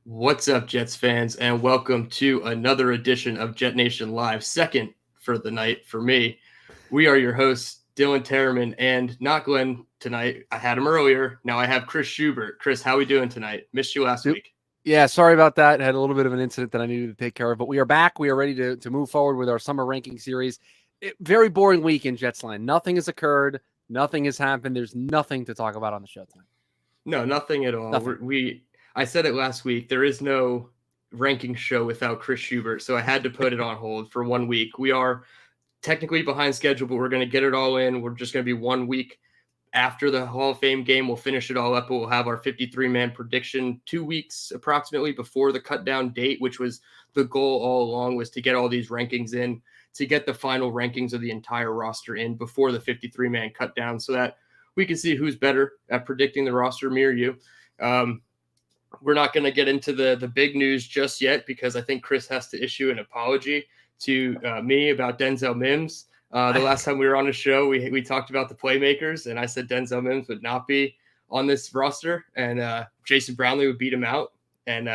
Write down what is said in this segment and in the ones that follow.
What's up, Jets fans, and welcome to another edition of JetNation Live, second for the night for me. We are your hosts, Dylan Terriman, and not Glenn tonight. I had him earlier. Now I have Chris Schubert. Chris, how we doing tonight? Missed you last week. Yeah, sorry about that. Had a little bit of an incident that I needed to take care of, but we are back. We are ready to move forward with our summer ranking series. Very boring week in Jets line. Nothing has occurred. Nothing has happened. There's nothing to talk about on the show tonight. No, nothing at all. Nothing. I said it last week. There is no ranking show without Chris Schubert, so I had to put it on hold for 1 week. We are technically behind schedule, but we're going to get it all in. We're just going to be 1 week after the Hall of Fame game. We'll finish it all up. We'll have our 53-man prediction 2 weeks approximately before the cut down date, which was the goal all along, was to get all these rankings in, to get the final rankings of the entire roster in before the 53-man cut down, so that we can see who's better at predicting the roster, me or you. We're not going to get into the big news just yet because I think Chris has to issue an apology to me about Denzel Mims. The last time we were on a show, we talked about the playmakers, and I said Denzel Mims would not be on this roster, and Jason Brownlee would beat him out. And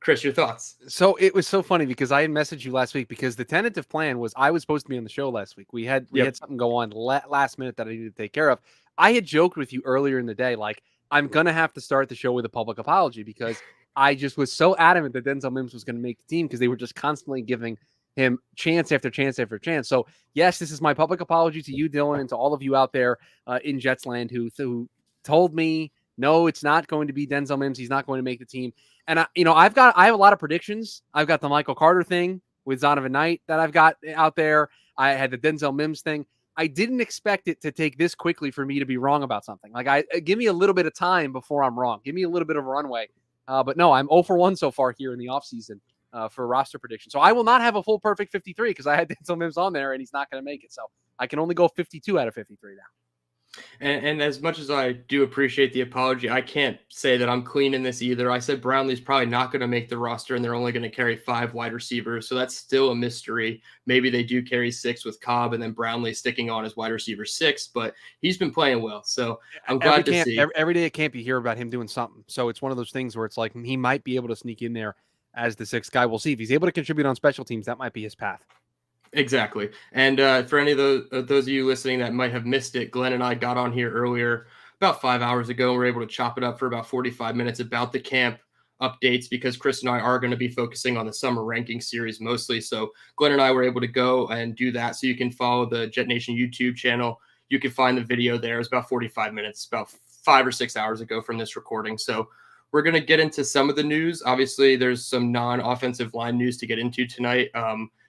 Chris, your thoughts? So it was so funny because I had messaged you last week because the tentative plan was I was supposed to be on the show last week. We had something go on last minute that I needed to take care of. I had joked with you earlier in the day, like, I'm going to have to start the show with a public apology because I just was so adamant that Denzel Mims was going to make the team because they were just constantly giving him chance after chance after chance. So, yes, this is my public apology to you, Dylan, and to all of you out there in Jets land who told me, no, it's not going to be Denzel Mims. He's not going to make the team. And, I have a lot of predictions. I've got the Michael Carter thing with Zonovan Knight that I've got out there. I had the Denzel Mims thing. I didn't expect it to take this quickly for me to be wrong about something. Like, give me a little bit of time before I'm wrong. Give me a little bit of a runway. But no, I'm 0 for 1 so far here in the offseason for roster prediction. So I will not have a full perfect 53 because I had Denzel Mims on there and he's not going to make it. So I can only go 52 out of 53 now. And as much as I do appreciate the apology, I can't say that I'm clean in this either. I said Brownlee's probably not going to make the roster, and they're only going to carry 5 wide receivers, so that's still a mystery. Maybe they do carry 6 with Cobb, and then Brownlee sticking on as wide receiver 6, but he's been playing well, so I'm glad to see. Every day at camp you hear about him doing something, so it's one of those things where it's like he might be able to sneak in there as the 6th guy. We'll see if he's able to contribute on special teams. That might be his path. Exactly. And for any of those of you listening that might have missed it, Glenn and I got on here earlier about 5 hours ago, and we were able to chop it up for about 45 minutes about the camp updates because Chris and I are going to be focusing on the summer ranking series mostly. So Glenn and I were able to go and do that. So you can follow the JetNation YouTube channel. You can find the video there. It's about 45 minutes, about 5 or 6 hours ago from this recording. So we're going to get into some of the news. Obviously, there's some non-offensive line news to get into tonight.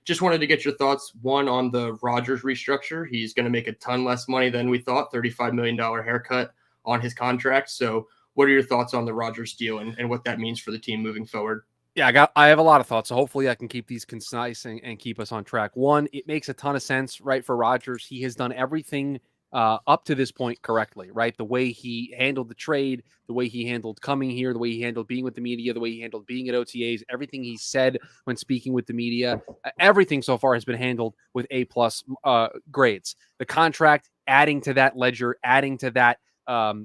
Just wanted to get your thoughts, one, on the Rodgers restructure. He's going to make a ton less money than we thought, $35 million haircut on his contract. So what are your thoughts on the Rodgers deal and what that means for the team moving forward? Yeah, I have a lot of thoughts. So hopefully I can keep these concise and keep us on track. One, it makes a ton of sense, right, for Rodgers. He has done everything up to this point correctly, right? The way he handled the trade, the way he handled coming here, the way he handled being with the media, the way he handled being at OTAs, everything he said when speaking with the media, everything so far has been handled with A+ grades. The contract, adding to that ledger, adding to that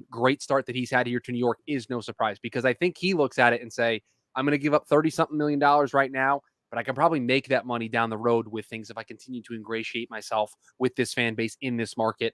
great start that he's had here to New York is no surprise because I think he looks at it and say, I'm going to give up $30-something million right now, but I can probably make that money down the road with things if I continue to ingratiate myself with this fan base in this market,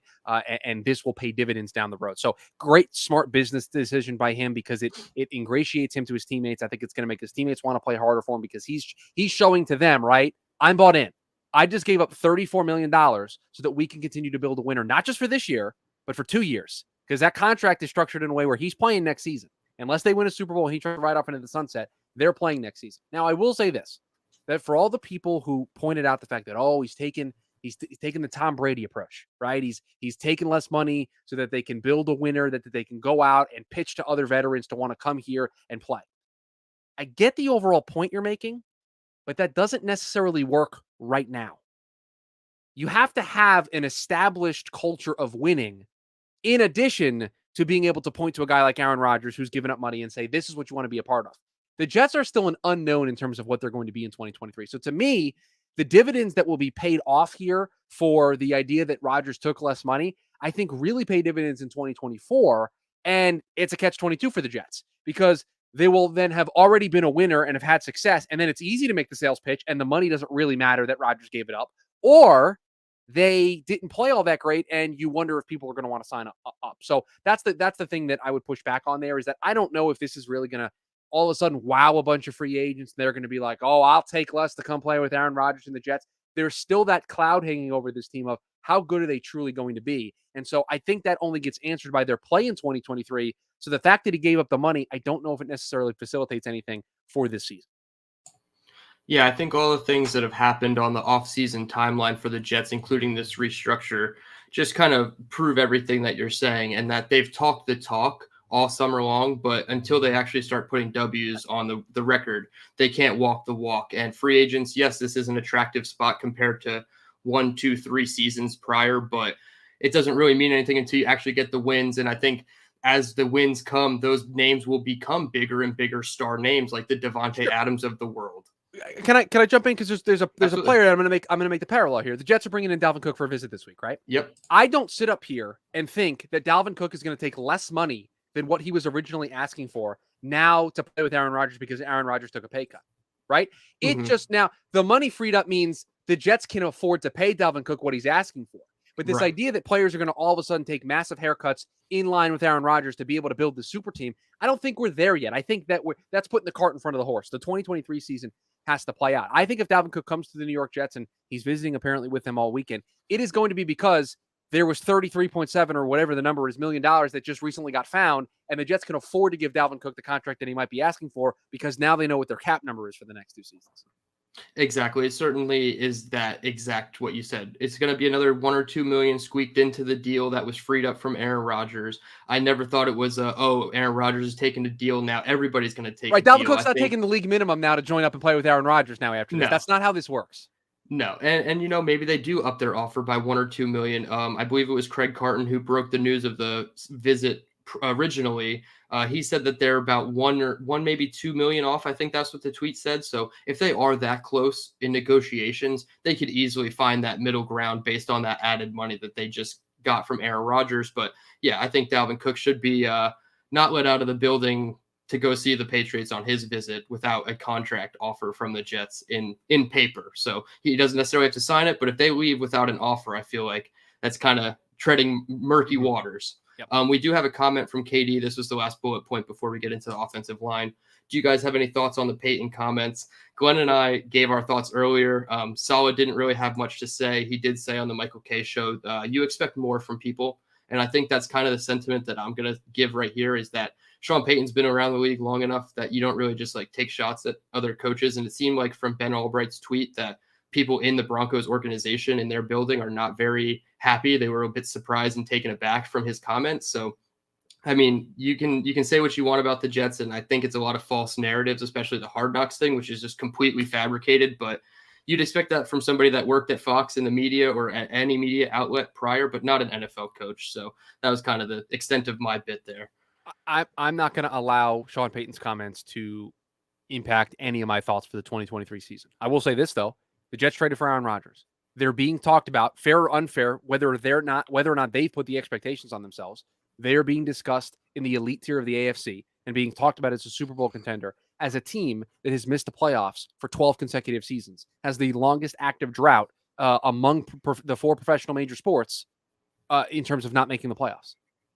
and this will pay dividends down the road. So great, smart business decision by him because it ingratiates him to his teammates. I think it's going to make his teammates want to play harder for him because he's showing to them, right, I'm bought in. I just gave up $34 million so that we can continue to build a winner, not just for this year, but for 2 years, because that contract is structured in a way where he's playing next season. Unless they win a Super Bowl and he tries to ride off into the sunset, they're playing next season. Now, I will say this, that for all the people who pointed out the fact that, he's taking the Tom Brady approach, right? He's taking less money so that they can build a winner, that they can go out and pitch to other veterans to want to come here and play. I get the overall point you're making, but that doesn't necessarily work right now. You have to have an established culture of winning in addition to being able to point to a guy like Aaron Rodgers who's given up money and say, this is what you want to be a part of. The Jets are still an unknown in terms of what they're going to be in 2023. So to me, the dividends that will be paid off here for the idea that Rodgers took less money, I think really pay dividends in 2024. And it's a catch-22 for the Jets because they will then have already been a winner and have had success. And then it's easy to make the sales pitch and the money doesn't really matter that Rodgers gave it up. Or they didn't play all that great and you wonder if people are going to want to sign up. So that's the thing that I would push back on there, is that I don't know if this is really going to all of a sudden wow a bunch of free agents. They're going to be like, oh, I'll take less to come play with Aaron Rodgers and the Jets. There's still that cloud hanging over this team of how good are they truly going to be? And so I think that only gets answered by their play in 2023. So the fact that he gave up the money, I don't know if it necessarily facilitates anything for this season. Yeah, I think all the things that have happened on the offseason timeline for the Jets, including this restructure, just kind of prove everything that you're saying, and that they've talked the talk all summer long, but until they actually start putting W's on the record, they can't walk the walk. And free agents, yes, this is an attractive spot compared to 1, 2, 3 seasons prior, but it doesn't really mean anything until you actually get the wins. And I think as the wins come, those names will become bigger and bigger star names like the Devontae Adams of the world. Can I jump in, because there's a Absolutely. player that I'm gonna make the parallel here. The Jets are bringing in Dalvin Cook for a visit this week, right? Yep. I don't sit up here and think that Dalvin Cook is going to take less money than what he was originally asking for now to play with Aaron Rodgers because Aaron Rodgers took a pay cut, right? It just now the money freed up means the Jets can afford to pay Dalvin Cook what he's asking for. But this idea that players are going to all of a sudden take massive haircuts in line with Aaron Rodgers to be able to build the super team, I don't think we're there yet. I think that that's putting the cart in front of the horse. The 2023 season has to play out. I think if Dalvin Cook comes to the New York Jets and he's visiting apparently with them all weekend, it is going to be because there was 33.7 or whatever the number is $1 million that just recently got found, and the Jets can afford to give Dalvin Cook the contract that he might be asking for because now they know what their cap number is for the next 2 seasons. Exactly. It certainly is that exact what you said. It's going to be another 1 or 2 million squeaked into the deal that was freed up from Aaron Rodgers. I never thought it was Aaron Rodgers is taking the deal now. Everybody's going to take right. The Dalvin deal. Cook's not taking the league minimum now to join up and play with Aaron Rodgers now after this. That's not how this works. No, and maybe they do up their offer by 1 or 2 million. I believe it was Craig Carton who broke the news of the visit originally. He said that they're about 1 maybe 2 million off. I think that's what the tweet said. So if they are that close in negotiations, they could easily find that middle ground based on that added money that they just got from Aaron Rodgers. But yeah, I think Dalvin Cook should be not let out of the building to go see the Patriots on his visit without a contract offer from the Jets in paper. So he doesn't necessarily have to sign it, but if they leave without an offer, I feel like that's kind of treading murky waters. Yep. We do have a comment from KD. This was the last bullet point before we get into the offensive line. Do you guys have any thoughts on the Peyton comments? Glenn and I gave our thoughts earlier. Saleh didn't really have much to say. He did say on the Michael Kay show, you expect more from people. And I think that's kind of the sentiment that I'm going to give right here, is that Sean Payton's been around the league long enough that you don't really just like take shots at other coaches. And it seemed like from Ben Albright's tweet that people in the Broncos organization in their building are not very happy. They were a bit surprised and taken aback from his comments. So, I mean, you can say what you want about the Jets, and I think it's a lot of false narratives, especially the Hard Knocks thing, which is just completely fabricated. But you'd expect that from somebody that worked at Fox in the media or at any media outlet prior, but not an NFL coach. So that was kind of the extent of my bit there. I'm not going to allow Sean Payton's comments to impact any of my thoughts for the 2023 season. I will say this, though. The Jets traded for Aaron Rodgers. They're being talked about, fair or unfair, whether or not they put the expectations on themselves. They are being discussed in the elite tier of the AFC and being talked about as a Super Bowl contender, as a team that has missed the playoffs for 12 consecutive seasons, has the longest active drought among the 4 professional major sports in terms of not making the playoffs.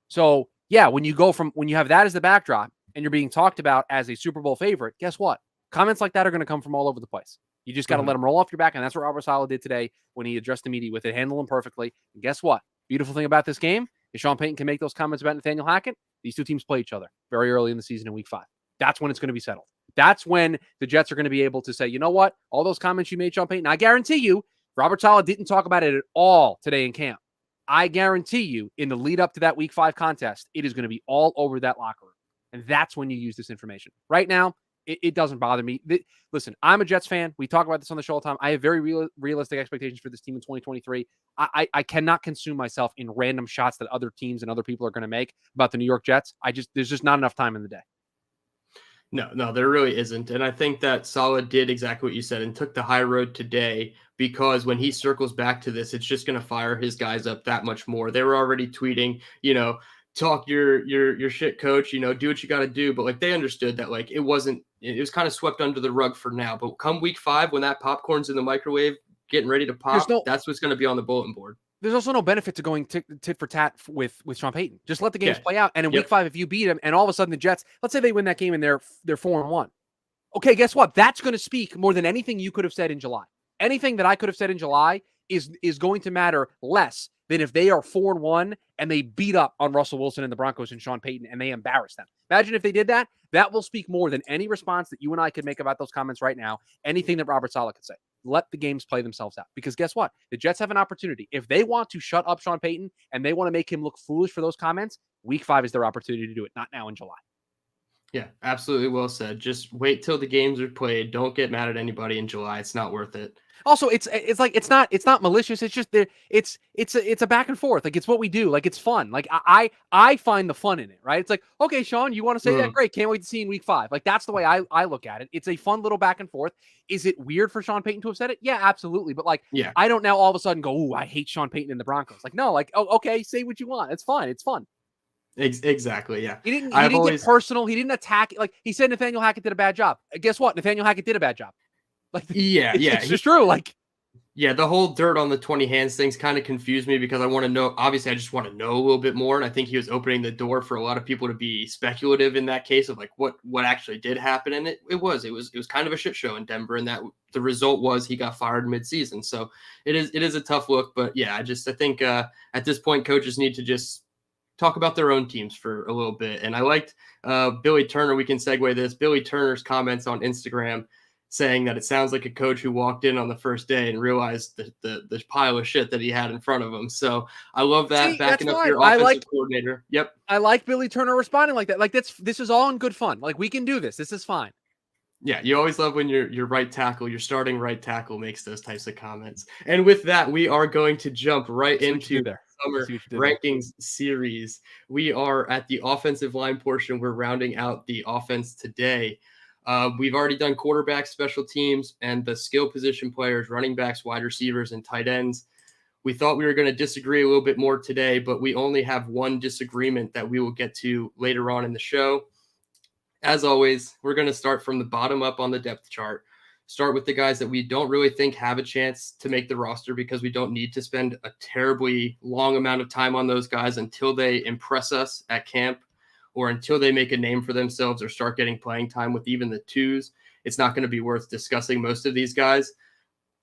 So, yeah, when you have that as the backdrop and you're being talked about as a Super Bowl favorite, guess what? Comments like that are going to come from all over the place. You just got to let them roll off your back, and that's what Robert Saleh did today when he addressed the media with it, handled them perfectly. And guess what? Beautiful thing about this game is Sean Payton can make those comments about Nathaniel Hackett. These 2 teams play each other very early in the season in Week 5. That's when it's going to be settled. That's when the Jets are going to be able to say, you know what? All those comments you made, Sean Payton, I guarantee you, Robert Saleh didn't talk about it at all today in camp. I guarantee you, in the lead up to that Week 5 contest, it is going to be all over that locker room. And that's when you use this information. Right now, it doesn't bother me. Listen, I'm a Jets fan. We talk about this on the show all the time. I have very realistic expectations for this team in 2023. I cannot consume myself in random shots that other teams and other people are going to make about the New York Jets. There's just not enough time in the day. No, there really isn't. And I think that Saleh did exactly what you said and took the high road today, because when he circles back to this, it's just going to fire his guys up that much more. They were already tweeting, talk your shit, coach, do what you got to do. But like they understood that like it was kind of swept under the rug for now. But come week 5, when that popcorn's in the microwave, getting ready to pop, that's what's going to be on the bulletin board. There's also no benefit to going tit for tat with Sean Payton. Just let the games play out. And in week 5, if you beat him and all of a sudden the Jets, let's say they win that game and they're 4-1. Okay, guess what? That's going to speak more than anything you could have said in July. Anything that I could have said in July is going to matter less than if they are 4-1 and they beat up on Russell Wilson and the Broncos and Sean Payton and they embarrass them. Imagine if they did that. That will speak more than any response that you and I could make about those comments right now. Anything that Robert Saleh could say. Let the games play themselves out. Because guess what? The Jets have an opportunity. If they want to shut up Sean Payton and they want to make him look foolish for those comments, week 5 is their opportunity to do it, not now in July. Yeah, absolutely well said. Just wait till the games are played. Don't get mad at anybody in July. It's not worth it. Also, it's like it's not malicious. It's just it's a back and forth. Like it's what we do. Like it's fun. Like I find the fun in it, right? It's like, okay, Sean, you want to say that? Great. Can't wait to see you in week 5. Like that's the way I look at it. It's a fun little back and forth. Is it weird for Sean Payton to have said it? Yeah, absolutely. But like, I don't now all of a sudden go, "Ooh, I hate Sean Payton and the Broncos." Like, no, like, oh, okay, say what you want. It's fine. It's fun. Exactly. Yeah. He didn't get personal. He didn't attack. Like he said, Nathaniel Hackett did a bad job. Guess what? Nathaniel Hackett did a bad job. Like, it's just true. Like, yeah, the whole dirt on the 20 hands things kind of confused me because I want to know. Obviously, I just want to know a little bit more, and I think he was opening the door for a lot of people to be speculative in that case of like what actually did happen. And it was kind of a shit show in Denver, and that the result was he got fired midseason. So it is a tough look, but yeah, I think at this point, coaches need to just talk about their own teams for a little bit. And I liked Billy Turner. We can segue this. Billy Turner's comments on Instagram saying that it sounds like a coach who walked in on the first day and realized the pile of shit that he had in front of him. So I love that. Backing up your offensive coordinator. Yep. I like Billy Turner responding like that. Like this is all in good fun. Like we can do this. This is fine. Yeah, you always love when your right tackle, your starting right tackle makes those types of comments. And with that, we are going to jump right into the summer rankings series. We are at the offensive line portion. We're rounding out the offense today. We've already done quarterbacks, special teams, and the skill position players, running backs, wide receivers, and tight ends. We thought we were going to disagree a little bit more today, but we only have one disagreement that we will get to later on in the show. As always, we're going to start from the bottom up on the depth chart. Start with the guys that we don't really think have a chance to make the roster because we don't need to spend a terribly long amount of time on those guys until they impress us at camp or until they make a name for themselves or start getting playing time with even the twos. It's not going to be worth discussing most of these guys.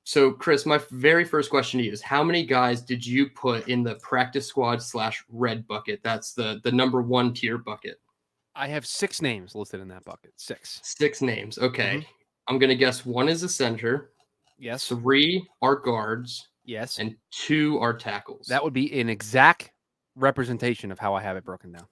So, Chris, my very first question to you is how many guys did you put in the practice squad / red bucket? That's the number 1 tier bucket. I have 6 names listed in that bucket. 6. 6 names. Okay. Mm-hmm. I'm going to guess 1 is a center. Yes. 3 are guards. Yes. And 2 are tackles. That would be an exact representation of how I have it broken down.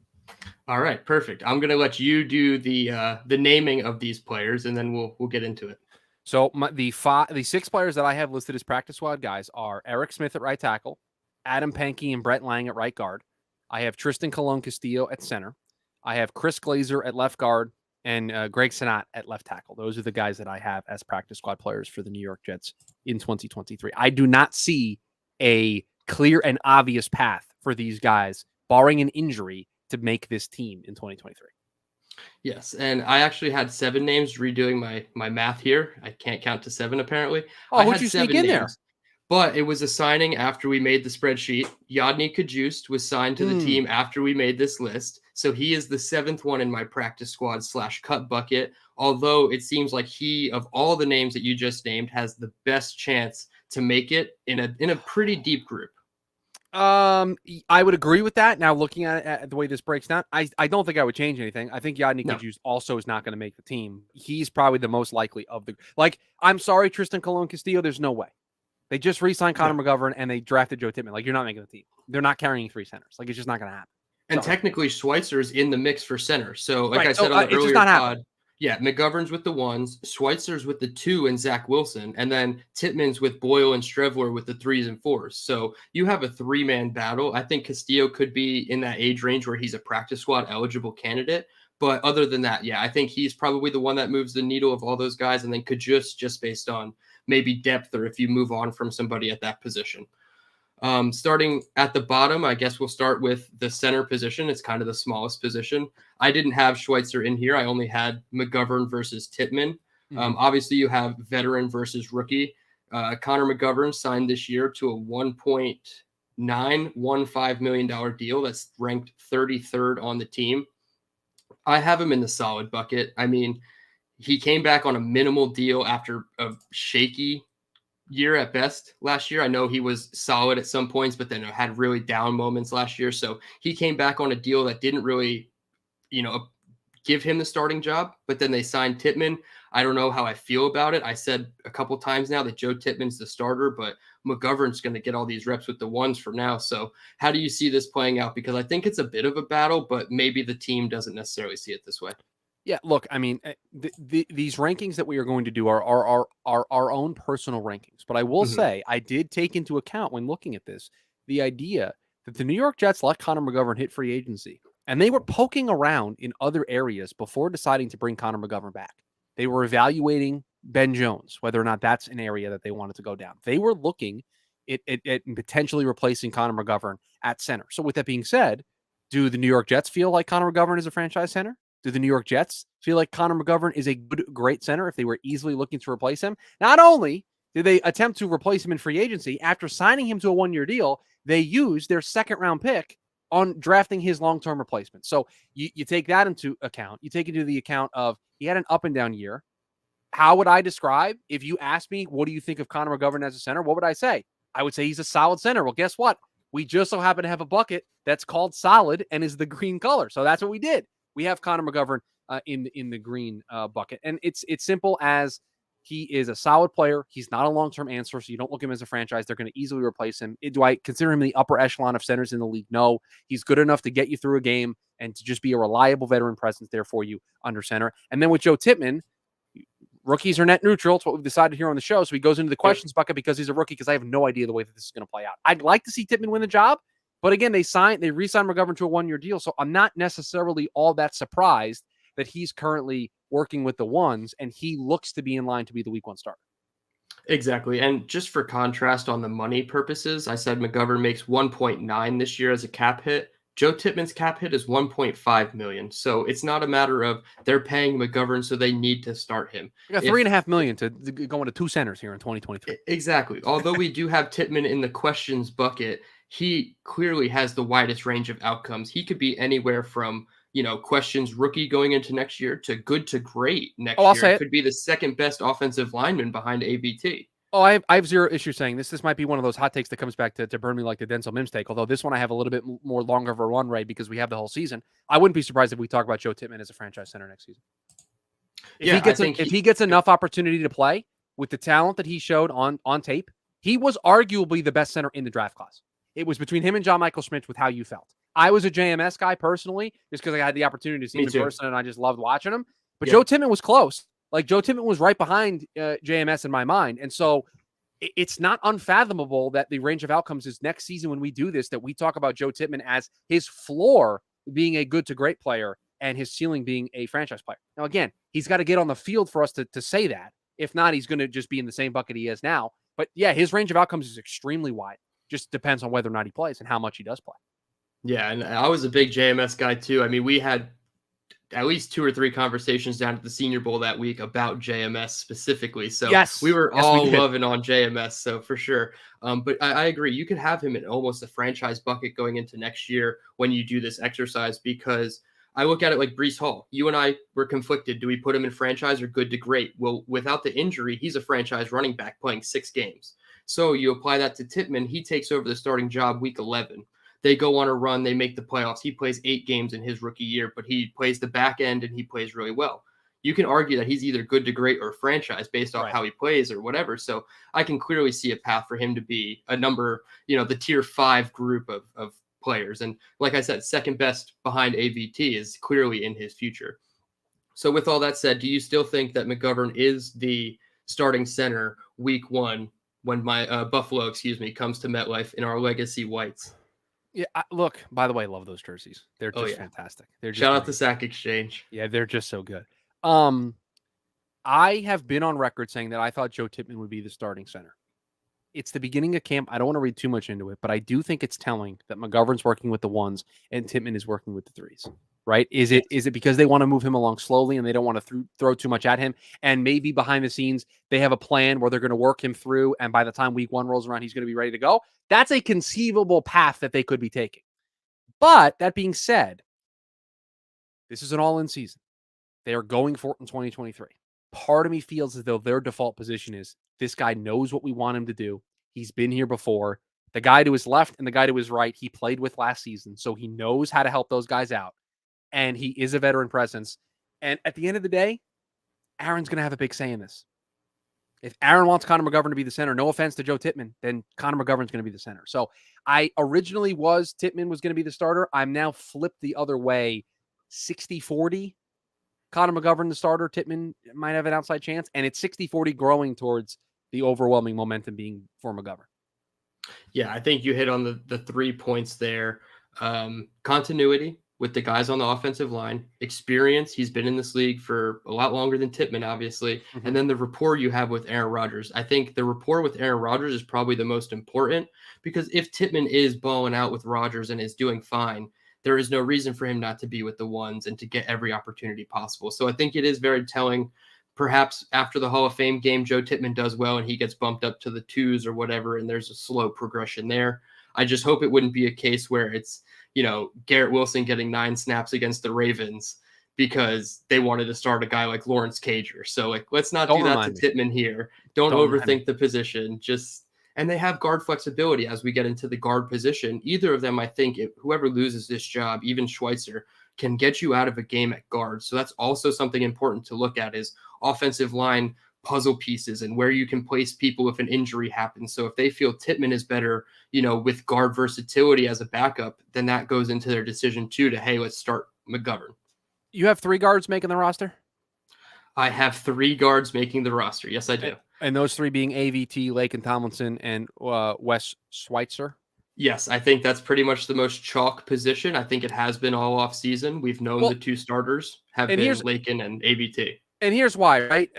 All right, perfect. I'm going to let you do the naming of these players, and then we'll get into it. So the 6 players that I have listed as practice squad guys are Eric Smith at right tackle, Adam Pankey and Brett Lang at right guard. I have Tristan Colon-Castillo at center. I have Chris Glazer at left guard and Greg Senat at left tackle. Those are the guys that I have as practice squad players for the New York Jets in 2023. I do not see a clear and obvious path for these guys, barring an injury, to make this team in 2023. Yes, and I actually had 7 names redoing my math here. I can't count to 7 apparently. Oh, what'd you sneak in there? But it was a signing after we made the spreadsheet. Yodny Kajust was signed to the team after we made this list. So he is the 7th one in my practice squad / cut bucket. Although it seems like he, of all the names that you just named, has the best chance to make it in a pretty deep group. I would agree with that. Now, looking at the way this breaks down, I don't think I would change anything. I think Yodny Kajust also is not going to make the team. He's probably the most likely of the. Like, I'm sorry, Tristan Colon-Castillo. There's no way. They just re-signed Connor McGovern and they drafted Joe Tippmann. Like, you're not making the team. They're not carrying 3 centers. Like, it's just not going to happen. And technically, Schweitzer is in the mix for center. So, like I said on the earlier pod, McGovern's with the 1s, Schweitzer's with the 2 and Zach Wilson, and then Tippmann's with Boyle and Strevler with the 3s and 4s. So you have a 3-man battle. I think Castillo could be in that age range where he's a practice squad eligible candidate. But other than that, I think he's probably the one that moves the needle of all those guys, and then Kajust just based on maybe depth or if you move on from somebody at that position. Starting at the bottom, I guess we'll start with the center position. It's kind of the smallest position. I didn't have Schweitzer in here. I only had McGovern versus Tittman. Obviously, you have veteran versus rookie. Connor McGovern signed this year to a $1.915 million deal that's ranked 33rd on the team. I have him in the solid bucket. I mean, he came back on a minimal deal after a shaky year at best last year. I know he was solid at some points, but then had really down moments last year. So he came back on a deal that didn't really, give him the starting job. But then they signed Tittman. I don't know how I feel about it. I said a couple times now that Joe Tittman's the starter, but McGovern's going to get all these reps with the ones for now. So how do you see this playing out? Because I think it's a bit of a battle, but maybe the team doesn't necessarily see it this way. Yeah, look, I mean, these rankings that we are going to do are our own personal rankings. But I will say, I did take into account when looking at this the idea that the New York Jets let Connor McGovern hit free agency, and they were poking around in other areas before deciding to bring Connor McGovern back. They were evaluating Ben Jones, whether or not that's an area that they wanted to go down. They were looking at potentially replacing Connor McGovern at center. So with that being said, do the New York Jets feel like Connor McGovern is a franchise center? Do the New York Jets feel like Connor McGovern is a good, great center if they were easily looking to replace him? Not only did they attempt to replace him in free agency, after signing him to a one-year deal, they used their second-round pick on drafting his long-term replacement. So you take that into account. You take into the account of he had an up-and-down year. How would I describe, if you asked me, what do you think of Connor McGovern as a center? What would I say? I would say he's a solid center. Well, guess what? We just so happen to have a bucket that's called solid and is the green color. So that's what we did. We have Connor McGovern in the green bucket. And it's simple as he is a solid player. He's not a long-term answer, so you don't look at him as a franchise. They're going to easily replace him. Do I consider him in the upper echelon of centers in the league? No. He's good enough to get you through a game and to just be a reliable veteran presence there for you under center. And then with Joe Tittman, rookies are net neutral. It's what we've decided here on the show. So he goes into the questions bucket because he's a rookie, because I have no idea the way that this is going to play out. I'd like to see Tittman win the job. But again, they re-signed McGovern to a one-year deal, so I'm not necessarily all that surprised that he's currently working with the ones, and he looks to be in line to be the week one starter. Exactly. And just for contrast on the money purposes, I said McGovern makes 1.9 this year as a cap hit. Joe Tittman's cap hit is 1.5 million. So it's not a matter of they're paying McGovern, so they need to start him. We got $3.5 million to go into two centers here in 2023. Exactly. Although we do have Tittman in the questions bucket, he clearly has the widest range of outcomes. He could be anywhere from, questions rookie going into next year to good to great next year. I'll say it. Could be the second best offensive lineman behind AVT. Oh, I have zero issue saying this. This might be one of those hot takes that comes back to burn me like the Denzel Mims take, although this one I have a little bit more longer of a run rate because we have the whole season. I wouldn't be surprised if we talk about Joe Tittman as a franchise center next season. If he gets enough opportunity to play with the talent that he showed on tape, he was arguably the best center in the draft class. It was between him and John Michael Schmitz with how you felt. I was a JMS guy personally, just because I had the opportunity to see him in person and I just loved watching him. But Joe Tittman was close. Like Joe Tittman was right behind JMS in my mind. And so it's not unfathomable that the range of outcomes is next season when we do this, that we talk about Joe Tittman as his floor being a good to great player and his ceiling being a franchise player. Now, again, he's got to get on the field for us to say that. If not, he's going to just be in the same bucket he is now. But yeah, his range of outcomes is extremely wide. Just depends on whether or not he plays and how much he does play. Yeah, and I was a big JMS guy too. I mean, we had at least 2 or 3 conversations down at the Senior Bowl that week about JMS specifically. So we were all loving on JMS. So for sure. But I agree. You could have him in almost a franchise bucket going into next year when you do this exercise, because I look at it like Breece Hall. You and I were conflicted. Do we put him in franchise or good to great? Well, without the injury, he's a franchise running back playing 6 games. So you apply that to Tittman. He takes over the starting job week 11. They go on a run. They make the playoffs. He plays 8 games in his rookie year, but he plays the back end and he plays really well. You can argue that he's either good to great or franchise based off how he plays or whatever. So I can clearly see a path for him to be a number, the tier 5 group of players. And like I said, second best behind AVT is clearly in his future. So with all that said, do you still think that McGovern is the starting center week 1 when my Buffalo, comes to MetLife in our legacy whites? Yeah, look, by the way, I love those jerseys. They're just fantastic. They're just Shout out to Sack Exchange. Yeah, they're just so good. I have been on record saying that I thought Joe Tittman would be the starting center. it's the beginning of camp. I don't want to read too much into it, but I do think it's telling that McGovern's working with the ones and Tittman is working with the threes. Right? Is it because they want to move him along slowly and they don't want to throw too much at him? And maybe behind the scenes they have a plan where they're going to work him through, and by the time week 1 rolls around, he's going to be ready to go. That's a conceivable path that they could be taking. But that being said, this is an all-in season. They are going for it in 2023. Part of me feels as though their default position is this guy knows what we want him to do. He's been here before. The guy to his left and the guy to his right, he played with last season, so he knows how to help those guys out. And he is a veteran presence. And at the end of the day, Aaron's going to have a big say in this. If Aaron wants Connor McGovern to be the center, no offense to Joe Tittman, then Connor McGovern's going to be the center. So I originally Tittman was going to be the starter. I'm now flipped the other way, 60-40. Connor McGovern the starter. Tittman might have an outside chance. And it's 60-40 growing towards the overwhelming momentum being for McGovern. Yeah, I think you hit on the 3 points there. Continuity with the guys on the offensive line, experience. He's been in this league for a lot longer than Tittman, obviously. Mm-hmm. And then the rapport you have with Aaron Rodgers. I think the rapport with Aaron Rodgers is probably the most important, because if Tittman is balling out with Rodgers and is doing fine, there is no reason for him not to be with the ones and to get every opportunity possible. So I think it is very telling. Perhaps after the Hall of Fame game, Joe Tittman does well and he gets bumped up to the 2s or whatever, and there's a slow progression there. I just hope it wouldn't be a case where it's, Garrett Wilson getting 9 snaps against the Ravens because they wanted to start a guy like Lawrence Cager. So let's not do that to Tittman here. Don't overthink the position. And they have guard flexibility as we get into the guard position. Either of them, I think, whoever loses this job, even Schweitzer, can get you out of a game at guard. So that's also something important to look at, is offensive line puzzle pieces and where you can place people if an injury happens. So if they feel Tittman is better, with guard versatility as a backup, then that goes into their decision too, hey, let's start McGovern. You have 3 guards making the roster? I have 3 guards making the roster. Yes, I do. And those 3 being AVT, Laken Tomlinson, and Wes Schweitzer? Yes, I think that's pretty much the most chalk position. I think it has been all off season. We've known the 2 starters have been Laken and AVT. And here's why, right?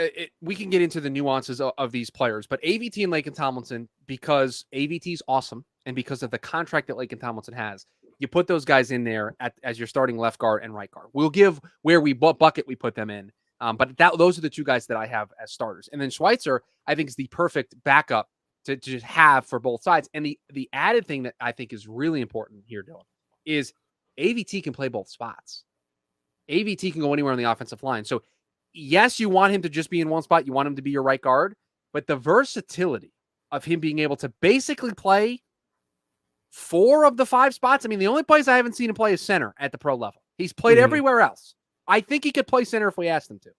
We can get into the nuances of these players, but AVT and Laken Tomlinson, because AVT is awesome and because of the contract that Laken Tomlinson has, you put those guys in there as your starting left guard and right guard. We'll give where bucket we put them in, but those are the 2 guys that I have as starters. And then Schweitzer, I think, is the perfect backup to just have for both sides. And the added thing that I think is really important here, Dylan, is AVT can play both spots. AVT can go anywhere on the offensive line. So yes, you want him to just be in one spot. You want him to be your right guard, but the versatility of him being able to basically play 4 of the 5 spots. I mean, the only place I haven't seen him play is center at the pro level. He's played everywhere else. I think he could play center if we asked him to,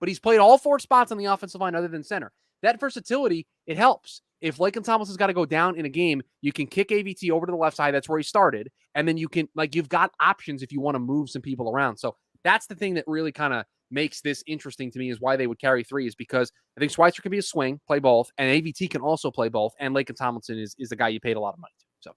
but he's played all 4 spots on the offensive line other than center. That versatility, it helps. If Laken Tomlinson's got to go down in a game, you can kick AVT over to the left side. That's where he started. And then you can, you've got options if you want to move some people around. So that's the thing that really kind of makes this interesting to me, is why they would carry 3, is because I think Schweitzer can be a swing, play both, and AVT can also play both. And Laken Tomlinson is the guy you paid a lot of money to. So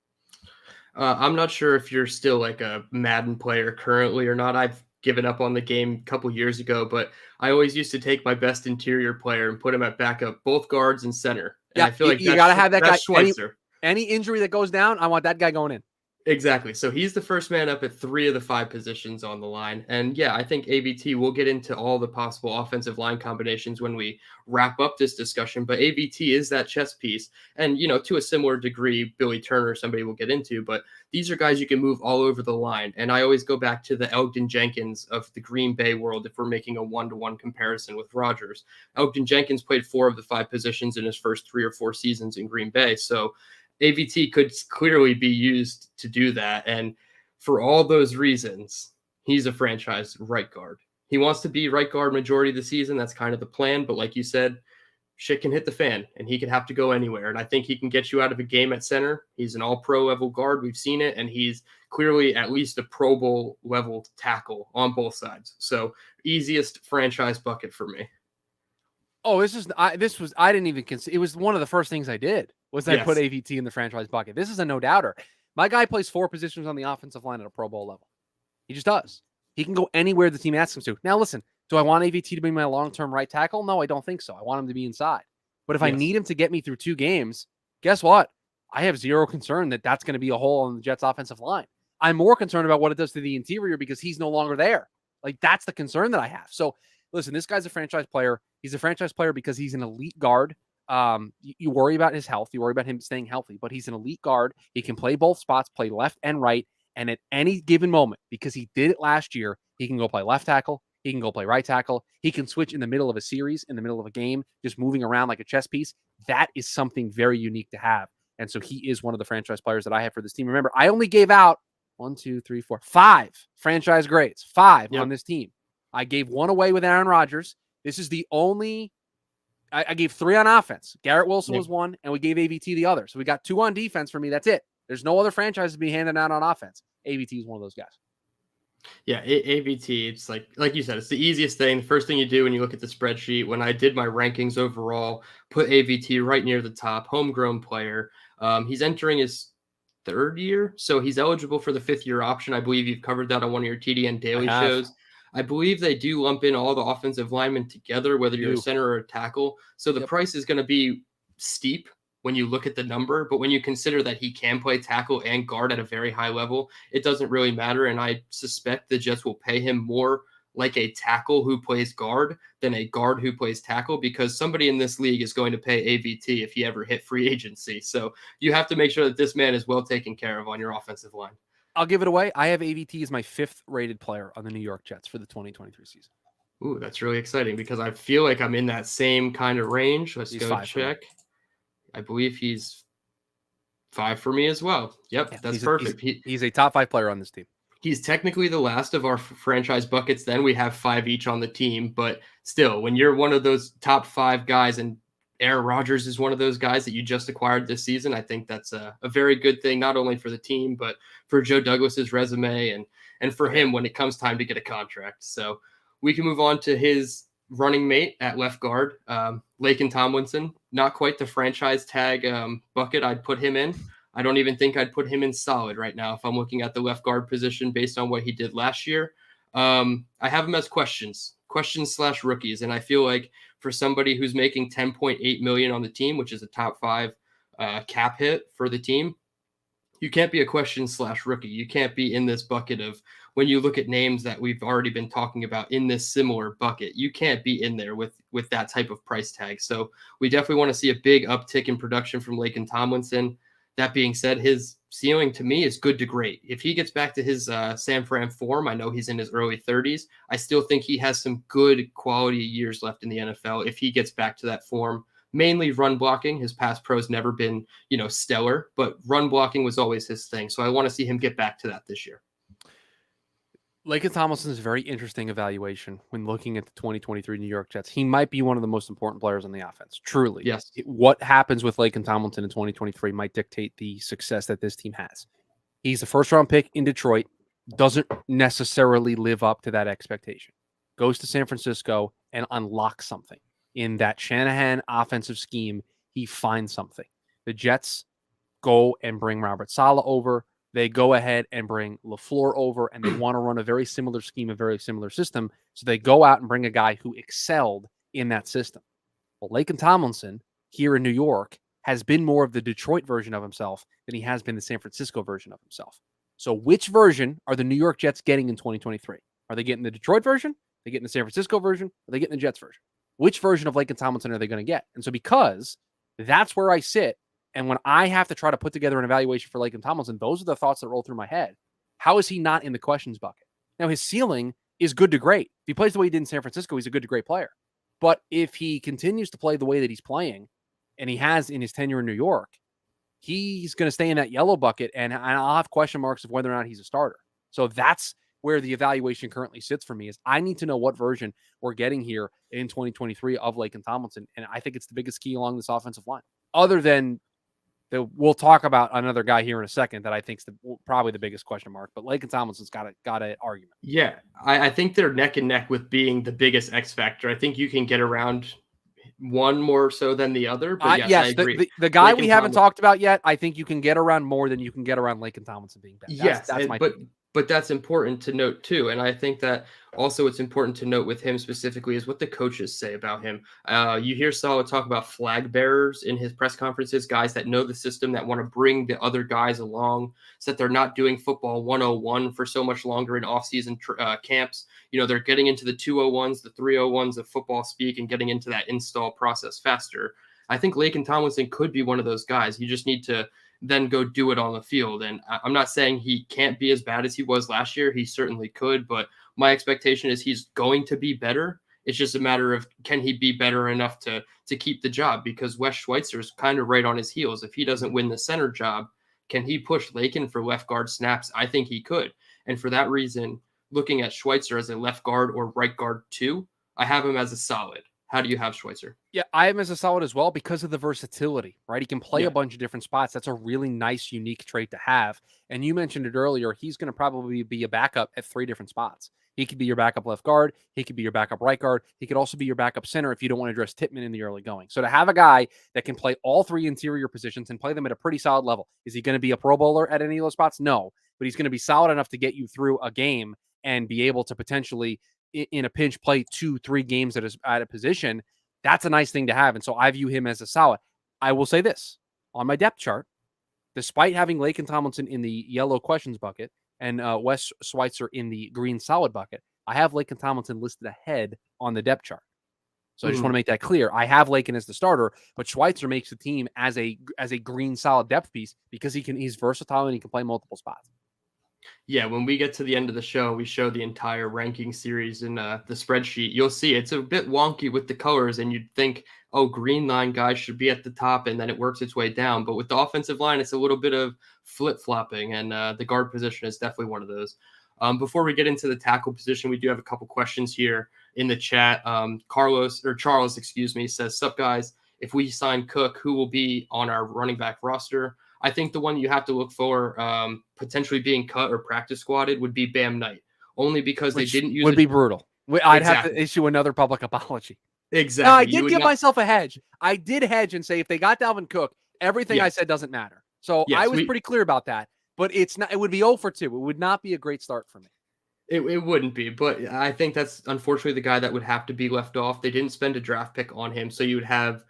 I'm not sure if you're still a Madden player currently or not. I've given up on the game a couple years ago, but I always used to take my best interior player and put him at backup, both guards and center. And I feel like you got to have that guy. Schweitzer. Any injury that goes down, I want that guy going in. Exactly. So he's the first man up at 3 of the 5 positions on the line. And yeah, I think AVT, will get into all the possible offensive line combinations when we wrap up this discussion, but AVT is that chess piece. And, to a similar degree, Billy Turner, somebody will get into, but these are guys you can move all over the line. And I always go back to the Elgton Jenkins of the Green Bay world if we're making a 1-to-1 comparison with Rodgers. Elgton Jenkins played 4 of the 5 positions in his first 3 or 4 seasons in Green Bay. So AVT could clearly be used to do that. And for all those reasons, he's a franchise right guard. He wants to be right guard majority of the season. That's kind of the plan. But like you said, shit can hit the fan and he could have to go anywhere. And I think he can get you out of a game at center. He's an all-pro level guard. We've seen it. And he's clearly at least a Pro Bowl level tackle on both sides. So easiest franchise bucket for me. Oh, I didn't even consider. It was one of the first things I did was I put AVT in the franchise bucket. This is a no doubter. My guy plays 4 positions on the offensive line at a Pro Bowl level. He just does. He can go anywhere the team asks him to. Now, listen, do I want AVT to be my long-term right tackle? No, I don't think so. I want him to be inside. But if I need him to get me through 2 games, Guess what? I have zero concern that that's going to be a hole on the Jets offensive line. I'm more concerned about what it does to the interior because he's no longer there. Like, that's the concern that I have. So listen, this guy's a franchise player. He's a franchise player because he's an elite guard. You worry about his health. You worry about him staying healthy, but he's an elite guard. He can play both spots, play left and right. And at any given moment, because he did it last year, he can go play left tackle. He can go play right tackle. He can switch in the middle of a series, in the middle of a game, just moving around like a chess piece. That is something very unique to have. And so he is one of the franchise players that I have for this team. Remember, I only gave out 5 franchise grades, 5 on this team. I gave 1 away with Aaron Rodgers. This is the only, I gave 3 on offense. Garrett Wilson was 1, and we gave AVT the other. So we got 2 on defense for me. That's it. There's no other franchises to be handing out on offense. AVT is one of those guys. Yeah, AVT, it's like you said, it's the easiest thing. The first thing you do when you look at the spreadsheet, when I did my rankings overall, put AVT right near the top, homegrown player. He's entering his 3rd year, so he's eligible for the 5th-year option. I believe you've covered that on one of your TDN daily shows. I believe they do lump in all the offensive linemen together, whether you're a center or a tackle. So the price is going to be steep when you look at the number, but when you consider that he can play tackle and guard at a very high level, it doesn't really matter. And I suspect the Jets will pay him more like a tackle who plays guard than a guard who plays tackle, because somebody in this league is going to pay AVT if he ever hit free agency. So you have to make sure that this man is well taken care of on your offensive line. I'll give it away. I have AVT as my 5th rated player on the New York Jets for the 2023 season. Ooh, that's really exciting because I feel like I'm in that same kind of range. Let's go check. I believe he's 5 for me as well. Yep, that's perfect. He's a top 5 player on this team. He's technically the last of our franchise buckets. Then we have 5 each on the team. But still, when you're one of those top 5 guys and Aaron Rodgers is one of those guys that you just acquired this season, I think that's a very good thing, not only for the team, but for Joe Douglas's resume and for him when it comes time to get a contract. So we can move on to his running mate at left guard, Laken Tomlinson. Not quite the franchise tag bucket I'd put him in. I don't even think I'd put him in solid right now if I'm looking at the left guard position based on what he did last year. I have him as questions/rookies. And I feel like for somebody who's making $10.8 million on the team, which is a top 5 cap hit for the team, you can't be a question/rookie. You can't be in this bucket of, when you look at names that we've already been talking about in this similar bucket, you can't be in there with that type of price tag. So we definitely want to see a big uptick in production from Laken Tomlinson. That being said, his ceiling to me is good to great. If he gets back to his San Fran form, I know he's in his early 30s. I still think he has some good quality years left in the NFL if he gets back to that form. Mainly run blocking. His pass pro's never been, stellar, but run blocking was always his thing. So I want to see him get back to that this year. Laken Tomlinson is a very interesting evaluation when looking at the 2023 New York Jets. He might be one of the most important players on the offense. Truly. Yes. What happens with Laken Tomlinson in 2023 might dictate the success that this team has. He's a first-round pick in Detroit, doesn't necessarily live up to that expectation. Goes to San Francisco and unlocks something. In that Shanahan offensive scheme, he finds something. The Jets go and bring Robert Saleh over. They go ahead and bring LaFleur over, and they want to run a very similar scheme, a very similar system. So they go out and bring a guy who excelled in that system. Well, Laken Tomlinson here in New York has been more of the Detroit version of himself than he has been the San Francisco version of himself. So which version are the New York Jets getting in 2023? Are they getting the Detroit version? Are they getting the San Francisco version? Are they getting the Jets version? Which version of Laken Tomlinson are they going to get? And so because that's where I sit, and when I have to try to put together an evaluation for Laken Tomlinson, those are the thoughts that roll through my head. How is he not in the questions bucket? Now, his ceiling is good to great. If he plays the way he did in San Francisco, he's a good to great player. But if he continues to play the way that he's playing, and he has in his tenure in New York, he's going to stay in that yellow bucket, and I'll have question marks of whether or not he's a starter. So that's where the evaluation currently sits for me, is I need to know what version we're getting here in 2023 of Laken Tomlinson, and I think it's the biggest key along this offensive line. Other than we'll talk about another guy here in a second that I think is probably the biggest question mark, but Laken Tomlinson's got an argument. Yeah, I think they're neck and neck with being the biggest X factor. I think you can get around one more so than the other, but yes, I agree. The guy we haven't talked about yet, I think you can get around more than you can get around Laken Tomlinson being bad. That's my opinion. But that's important to note too. And I think that also what's important to note with him specifically is what the coaches say about him. You hear Salah talk about flag bearers in his press conferences, guys that know the system, that want to bring the other guys along so that they're not doing football 101 for so much longer in offseason camps. They're getting into the 201s, the 301s of football speak and getting into that install process faster. I think Laken Tomlinson could be one of those guys. You just need to then go do it on the field. And I'm not saying he can't be as bad as he was last year. He certainly could, but my expectation is he's going to be better. It's just a matter of, can he be better enough to keep the job? Because Wes Schweitzer is kind of right on his heels. If he doesn't win the center job, can he push Laken for left guard snaps? I think he could. And for that reason, looking at Schweitzer as a left guard or right guard too, I have him as a solid. How do you have Schweitzer? Yeah, I am as a solid as well because of the versatility, right? He can play Yeah. a bunch of different spots. That's a really nice, unique trait to have. And you mentioned it earlier. He's going to probably be a backup at 3 different spots. He could be your backup left guard. He could be your backup right guard. He could also be your backup center if you don't want to address Tippmann in the early going. So to have a guy that can play all 3 interior positions and play them at a pretty solid level, is he going to be a Pro Bowler at any of those spots? No, but he's going to be solid enough to get you through a game and be able to potentially, in a pinch, play 2-3 games at a position. That's a nice thing to have. And so I view him as a solid. I will say this on my depth chart, despite having Laken Tomlinson in the yellow questions bucket and Wes Schweitzer in the green solid bucket, I have Laken Tomlinson listed ahead on the depth chart. So I just want to make that clear. I have Laken as the starter, but Schweitzer makes the team as a green solid depth piece because he's versatile and he can play multiple spots. Yeah, when we get to the end of the show, we show the entire ranking series in the spreadsheet. You'll see it's a bit wonky with the colors, and you'd think, oh, green line guys should be at the top, and then it works its way down. But with the offensive line, it's a little bit of flip-flopping, and the guard position is definitely one of those. Before we get into the tackle position, we do have a couple questions here in the chat. Charles, says, "Sup, guys? If we sign Cook, who will be on our running back roster?" I think the one you have to look for potentially being cut or practice squatted would be Bam Knight, only because Which they didn't use would be brutal. I'd have to issue another public apology. Exactly. Now, I did give myself a hedge. I did hedge and say if they got Dalvin Cook, everything I said doesn't matter. So I was pretty clear about that. But it's not. It would be 0 for 2. It would not be a great start for me. It wouldn't be, but I think that's unfortunately the guy that would have to be left off. They didn't spend a draft pick on him, so you would have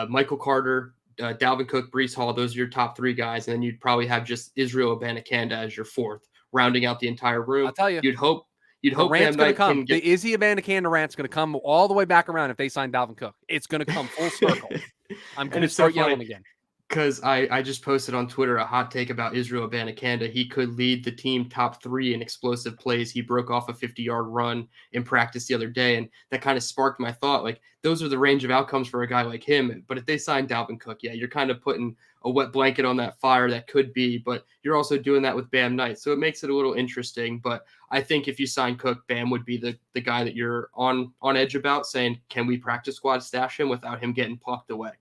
Michael Carter, Dalvin Cook, Breece Hall. Those are your top 3 guys, and then you'd probably have just Israel Abanikanda as your 4th, rounding out the entire room. I'll tell you, you'd hope rant's going to come. The Izzy Abanikanda rant's going to come all the way back around if they sign Dalvin Cook. It's going to come full circle. I'm going to start yelling again. Because I just posted on Twitter a hot take about Israel Abanikanda. He could lead the team top 3 in explosive plays. He broke off a 50-yard run in practice the other day, and that kind of sparked my thought. Like, those are the range of outcomes for a guy like him. But if they sign Dalvin Cook, yeah, you're kind of putting a wet blanket on that fire that could be, but you're also doing that with Bam Knight. So it makes it a little interesting. But I think if you sign Cook, Bam would be the guy that you're on edge about, saying, can we practice squad stash him without him getting plucked away?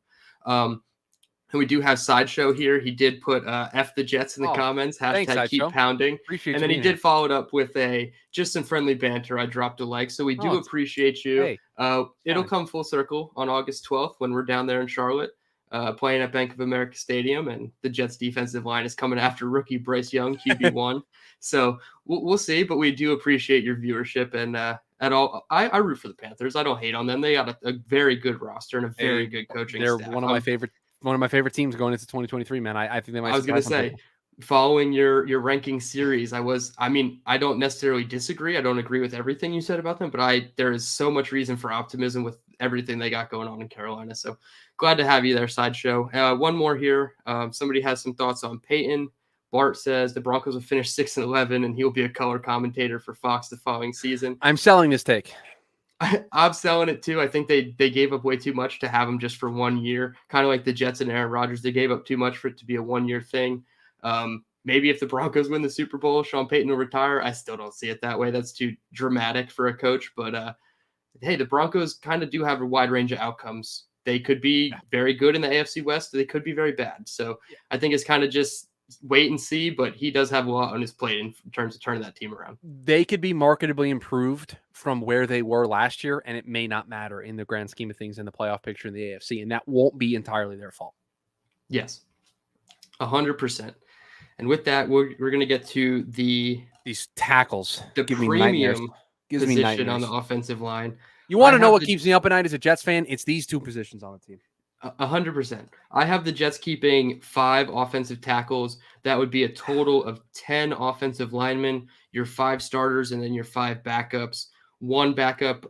And we do have Sideshow here. He did put F the Jets in the comments. Hashtag thanks, keep pounding. Appreciate and then he did follow it up with just some friendly banter. I dropped a like. So we do appreciate you. Hey, it'll come full circle on August 12th when we're down there in Charlotte playing at Bank of America Stadium. And the Jets defensive line is coming after rookie Bryce Young, QB1. So we'll see. But we do appreciate your viewership. And at all, I root for the Panthers. I don't hate on them. They got a very good roster and a very good coaching staff. They're one of my favorite teams going into 2023, man. I think they might. I was going to say, following your ranking series, I don't necessarily disagree. I don't agree with everything you said about them, but there is so much reason for optimism with everything they got going on in Carolina. So glad to have you there, Sideshow. One more here. Somebody has some thoughts on Peyton. Bart says the Broncos will finish 6-11, and he'll be a color commentator for Fox the following season. I'm selling this take. I'm selling it too. I think they gave up way too much to have him just for 1 year, kind of like the Jets and Aaron Rodgers. They gave up too much for it to be a 1-year thing. Maybe if the Broncos win the Super Bowl, Sean Payton will retire. I still don't see it that way. That's too dramatic for a coach. But hey, the Broncos kind of do have a wide range of outcomes. They could be very good in the AFC West. They could be very bad. So I think it's kind of just wait and see, but he does have a lot on his plate in terms of turning that team around. They could be marketably improved from where they were last year, and it may not matter in the grand scheme of things in the playoff picture in the AFC, and that won't be entirely their fault. Yes, 100%. And with that, we're going to get to the These tackles the give me nightmares. premium Gives me position on nightmares. the offensive line. You I want to know have what the keeps me up at night as a Jets fan? It's these two positions on the team. 100%. I have the Jets keeping 5 offensive tackles. That would be a total of 10 offensive linemen, your 5 starters, and then your 5 backups. 1 backup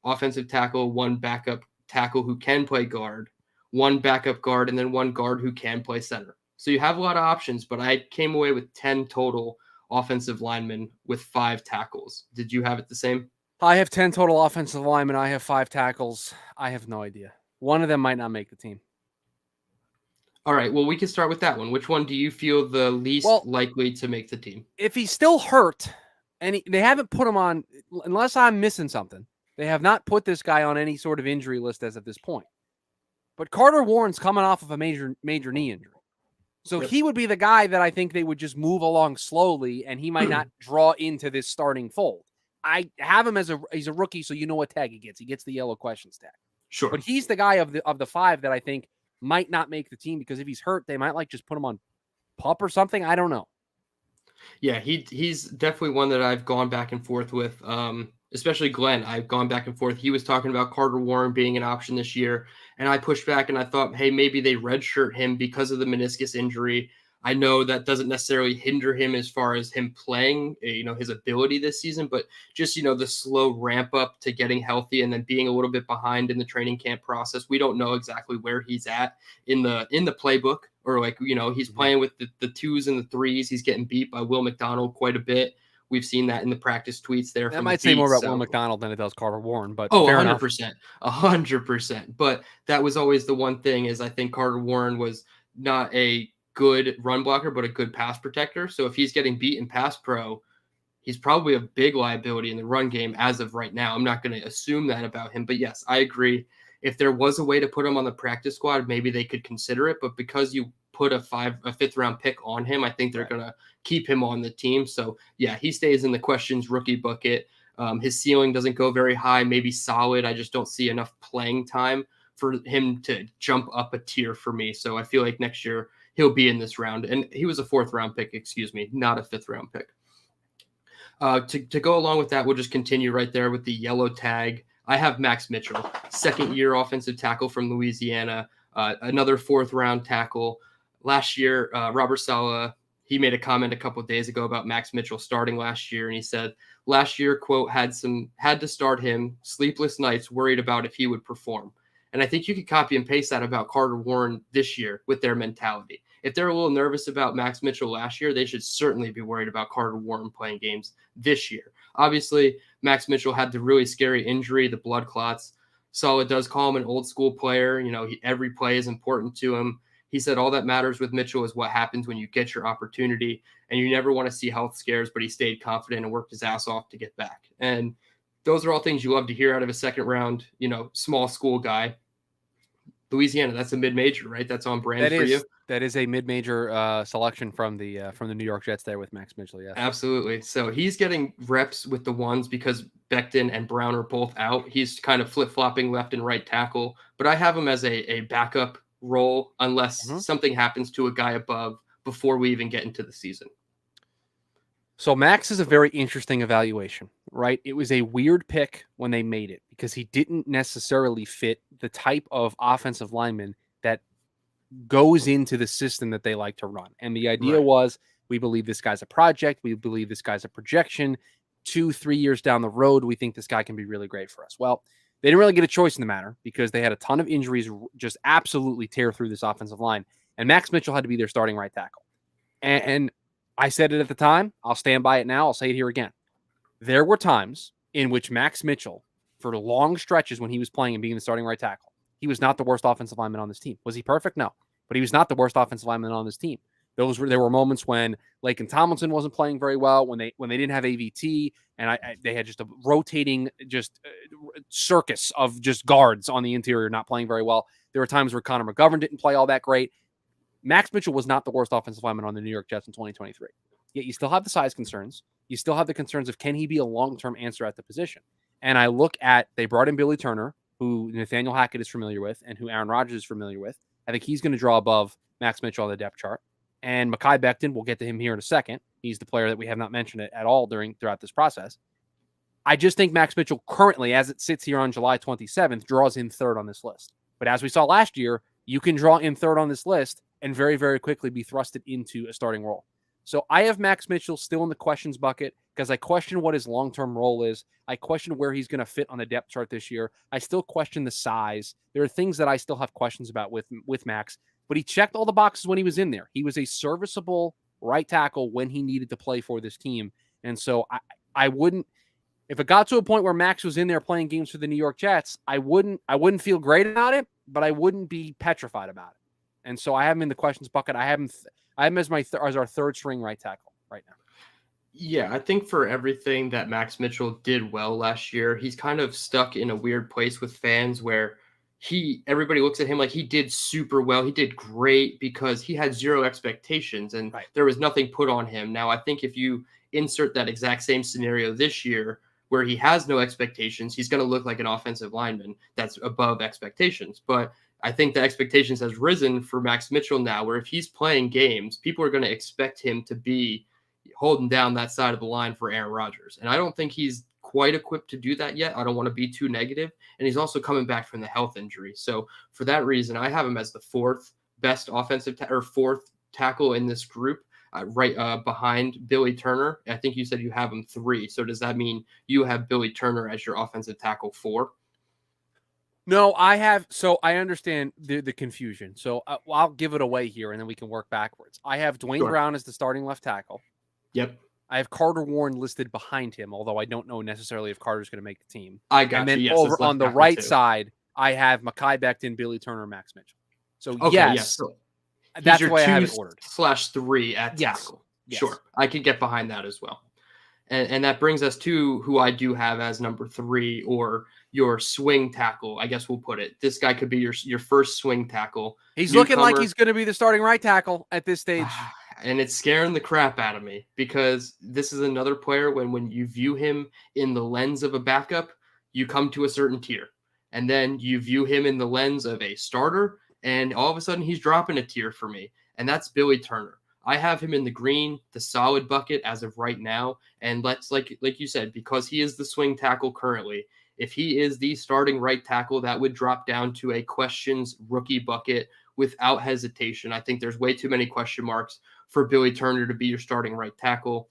offensive tackle, 1 backup tackle who can play guard, 1 backup guard, and then 1 guard who can play center. So you have a lot of options, but I came away with 10 total offensive linemen with 5 tackles. Did you have it the same? I have 10 total offensive linemen. I have 5 tackles. I have no idea. One of them might not make the team. All right, well, we can start with that one. Which one do you feel the least likely to make the team? If he's still hurt, and they haven't put him on, unless I'm missing something, they have not put this guy on any sort of injury list as of this point. But Carter Warren's coming off of a major knee injury. So he would be the guy that I think they would just move along slowly, and he might not draw into this starting fold. I have him as he's a rookie, so you know what tag he gets. He gets the yellow questions tag. Sure. But he's the guy of the 5 that I think might not make the team, because if he's hurt, they might just put him on PUP or something. I don't know. Yeah, he's definitely one that I've gone back and forth with. Especially Glenn. I've gone back and forth. He was talking about Carter Warren being an option this year, and I pushed back and I thought, hey, maybe they redshirt him because of the meniscus injury. I know that doesn't necessarily hinder him as far as him playing, his ability this season, but just, the slow ramp up to getting healthy and then being a little bit behind in the training camp process. We don't know exactly where he's at in the playbook, or he's playing with the 2s and the 3s. He's getting beat by Will McDonald quite a bit. We've seen that in the practice tweets there. That might say more about Will McDonald than it does Carter Warren, but fair 100%, 100%. But that was always the one thing, is I think Carter Warren was not a good run blocker, but a good pass protector. So if he's getting beat in pass pro, he's probably a big liability in the run game as of right now. I'm not going to assume that about him, but yes, I agree. If there was a way to put him on the practice squad, maybe they could consider it. But because you put a 5th round pick on him, I think they're going to keep him on the team. So yeah, he stays in the questions rookie bucket. His ceiling doesn't go very high, maybe solid. I just don't see enough playing time for him to jump up a tier for me. So I feel like next year he'll be in this round. And he was a 4th round pick, not a 5th round pick. To go along with that, we'll just continue right there with the yellow tag. I have Max Mitchell, 2nd-year offensive tackle from Louisiana, another 4th round tackle. Last year, Robert Saleh, he made a comment a couple of days ago about Max Mitchell starting last year, and he said, last year, quote, had to start him, sleepless nights, worried about if he would perform. And I think you could copy and paste that about Carter Warren this year with their mentality. If they're a little nervous about Max Mitchell last year, they should certainly be worried about Carter Warren playing games this year. Obviously, Max Mitchell had the really scary injury, the blood clots. Saleh does call him an old school player. Every play is important to him. He said all that matters with Mitchell is what happens when you get your opportunity, and you never want to see health scares, but he stayed confident and worked his ass off to get back. And those are all things you love to hear out of a 2nd round, small school guy. Louisiana, that's a mid-major, right? That's on brand for you. That is a mid-major selection from the New York Jets there with Max Mitchell. Yes, absolutely. So he's getting reps with the ones because Becton and Brown are both out. He's kind of flip-flopping left and right tackle, but I have him as a backup role unless something happens to a guy above before we even get into the season. So Max is a very interesting evaluation, right? It was a weird pick when they made it because he didn't necessarily fit the type of offensive lineman that goes into the system that they like to run. And the idea was, we believe this guy's a project. We believe this guy's a projection. 2-3 years down the road, we think this guy can be really great for us. Well, they didn't really get a choice in the matter because they had a ton of injuries just absolutely tear through this offensive line. And Max Mitchell had to be their starting right tackle. And I said it at the time. I'll stand by it now. I'll say it here again. There were times in which Max Mitchell, for long stretches when he was playing and being the starting right tackle, he was not the worst offensive lineman on this team. Was he perfect? No. But he was not the worst offensive lineman on this team. There were moments when Laken Tomlinson wasn't playing very well, when they didn't have AVT, and they had just a rotating circus of just guards on the interior not playing very well. There were times where Connor McGovern didn't play all that great. Max Mitchell was not the worst offensive lineman on the New York Jets in 2023. Yet you still have the size concerns. You still have the concerns of, can he be a long-term answer at the position? And I look at, they brought in Billy Turner, who Nathaniel Hackett is familiar with and who Aaron Rodgers is familiar with. I think he's going to draw above Max Mitchell on the depth chart. And Mekhi Becton, we'll get to him here in a second. He's the player that we have not mentioned it at all throughout this process. I just think Max Mitchell currently, as it sits here on July 27th, draws in third on this list. But as we saw last year, you can draw in third on this list and very, very quickly be thrusted into a starting role. So I have Max Mitchell still in the questions bucket because I question what his long-term role is. I question where he's going to fit on the depth chart this year. I still question the size. There are things that I still have questions about with Max, but he checked all the boxes when he was in there. He was a serviceable right tackle when he needed to play for this team. And so I wouldn't, if it got to a point where Max was in there playing games for the New York Jets, I wouldn't feel great about it, but I wouldn't be petrified about it. And so I have him in the questions bucket. I have him as as our third string right tackle right now. Yeah, I think for everything that Max Mitchell did well last year, he's kind of stuck in a weird place with fans where everybody looks at him like he did super well. He did great because he had zero expectations and there was nothing put on him. Now, I think if you insert that exact same scenario this year where he has no expectations, he's going to look like an offensive lineman that's above expectations. But I think the expectations has risen for Max Mitchell now, where if he's playing games, people are going to expect him to be holding down that side of the line for Aaron Rodgers. And I don't think he's quite equipped to do that yet. I don't want to be too negative. And he's also coming back from the health injury. So for that reason, I have him as the fourth best fourth tackle in this group, right behind Billy Turner. I think you said you have him 3. So does that mean you have Billy Turner as your offensive tackle 4? No, I have. So I understand the confusion. So I'll give it away here, and then we can work backwards. I have Dwayne Brown as the starting left tackle. Yep. I have Carter Warren listed behind him, although I don't know necessarily if Carter's going to make the team. I got and then you. Yes, over on the right side, I have Mekhi Becton, Billy Turner, Max Mitchell. So yes, so that's the way I have it ordered. /3 at tackle. Yes. Sure, I can get behind that as well. And that brings us to who I do have as number 3, or your swing tackle, I guess we'll put it. This guy could be your first swing tackle. He's looking like he's going to be the starting right tackle at this stage. And it's scaring the crap out of me because this is another player when you view him in the lens of a backup, you come to a certain tier. And then you view him in the lens of a starter, and all of a sudden he's dropping a tier for me. And that's Billy Turner. I have him in the green, the solid bucket as of right now. And let's, like you said, because he is the swing tackle currently, if he is the starting right tackle, that would drop down to a questions rookie bucket without hesitation. I think there's way too many question marks for Billy Turner to be your starting right tackle.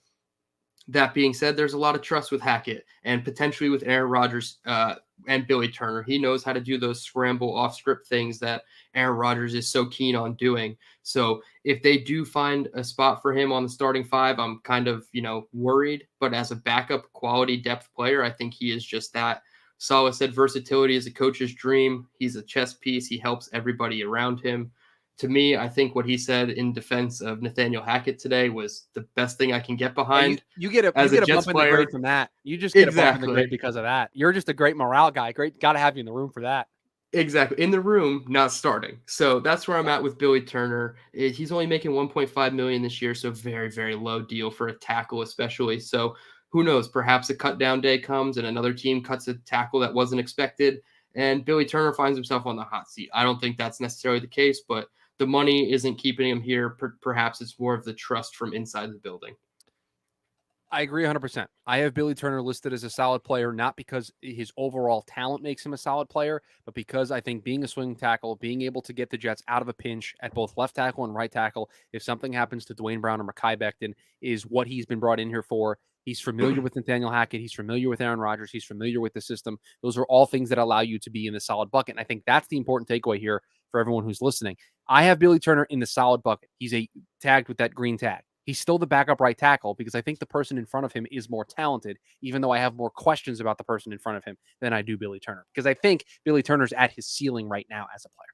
That being said, there's a lot of trust with Hackett and potentially with Aaron Rodgers and Billy Turner. He knows how to do those scramble off-script things that Aaron Rodgers is so keen on doing. So if they do find a spot for him on the starting 5, I'm kind of, worried. But as a backup quality depth player, I think he is just that. Saleh said versatility is a coach's dream. He's a chess piece. He helps everybody around him. To me, I think what he said in defense of Nathaniel Hackett today was the best thing I can get behind. You get a bump in the grade from that. You just get a bump in the grade because of that. You're just a great morale guy. Great, got to have you in the room for that. Exactly. In the room, not starting. So that's where I'm at with Billy Turner. He's only making $1.5 million this year, so very, very low deal for a tackle, especially. So who knows? Perhaps a cut down day comes and another team cuts a tackle that wasn't expected, and Billy Turner finds himself on the hot seat. I don't think that's necessarily the case, but the money isn't keeping him here. Perhaps it's more of the trust from inside the building. I agree 100%. I have Billy Turner listed as a solid player, not because his overall talent makes him a solid player, but because I think being a swing tackle, being able to get the Jets out of a pinch at both left tackle and right tackle, if something happens to Dwayne Brown or Mekhi Becton, is what he's been brought in here for. He's familiar with Nathaniel Hackett. He's familiar with Aaron Rodgers. He's familiar with the system. Those are all things that allow you to be in the solid bucket. And I think that's the important takeaway here for everyone who's listening. I have Billy Turner in the solid bucket. He's tagged with that green tag. He's still the backup right tackle because I think the person in front of him is more talented, even though I have more questions about the person in front of him than I do Billy Turner, because I think Billy Turner's at his ceiling right now as a player.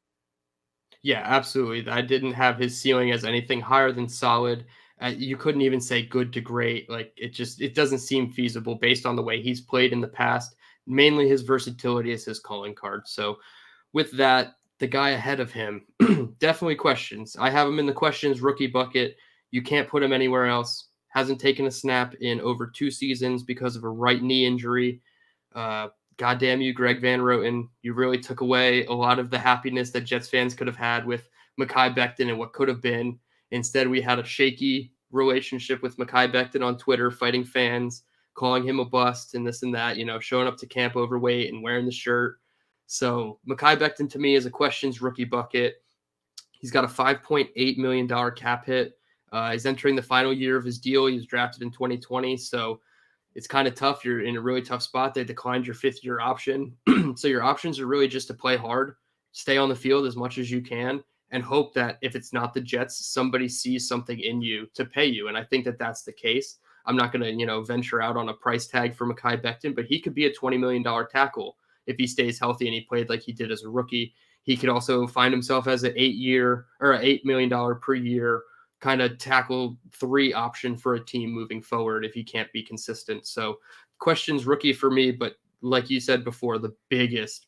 Yeah, absolutely. I didn't have his ceiling as anything higher than solid. You couldn't even say good to great. Like it doesn't seem feasible based on the way he's played in the past. Mainly his versatility is his calling card. So with that, the guy ahead of him, definitely questions. I have him in the questions rookie bucket. You can't put him anywhere else. Hasn't taken a snap in over 2 seasons because of a right knee injury. Goddamn you, Greg Van Roten. You really took away a lot of the happiness that Jets fans could have had with Mekhi Becton and what could have been. Instead, we had a shaky relationship with Mekhi Becton on Twitter, fighting fans, calling him a bust and this and that, showing up to camp overweight and wearing the shirt. So Mekhi Becton to me is a questions rookie bucket. He's got a $5.8 million cap hit. He's entering the final year of his deal. He was drafted in 2020. So it's kind of tough. You're in a really tough spot. They declined your 5th-year option. So your options are really just to play hard, stay on the field as much as you can, and hope that if it's not the Jets, somebody sees something in you to pay you. And I think that that's the case. I'm not going to, venture out on a price tag for Mekhi Becton, but he could be a $20 million tackle if he stays healthy and he played like he did as a rookie. He could also find himself as an $8 million per year kind of tackle 3 option for a team moving forward if he can't be consistent. So questions rookie for me, but like you said before, the biggest,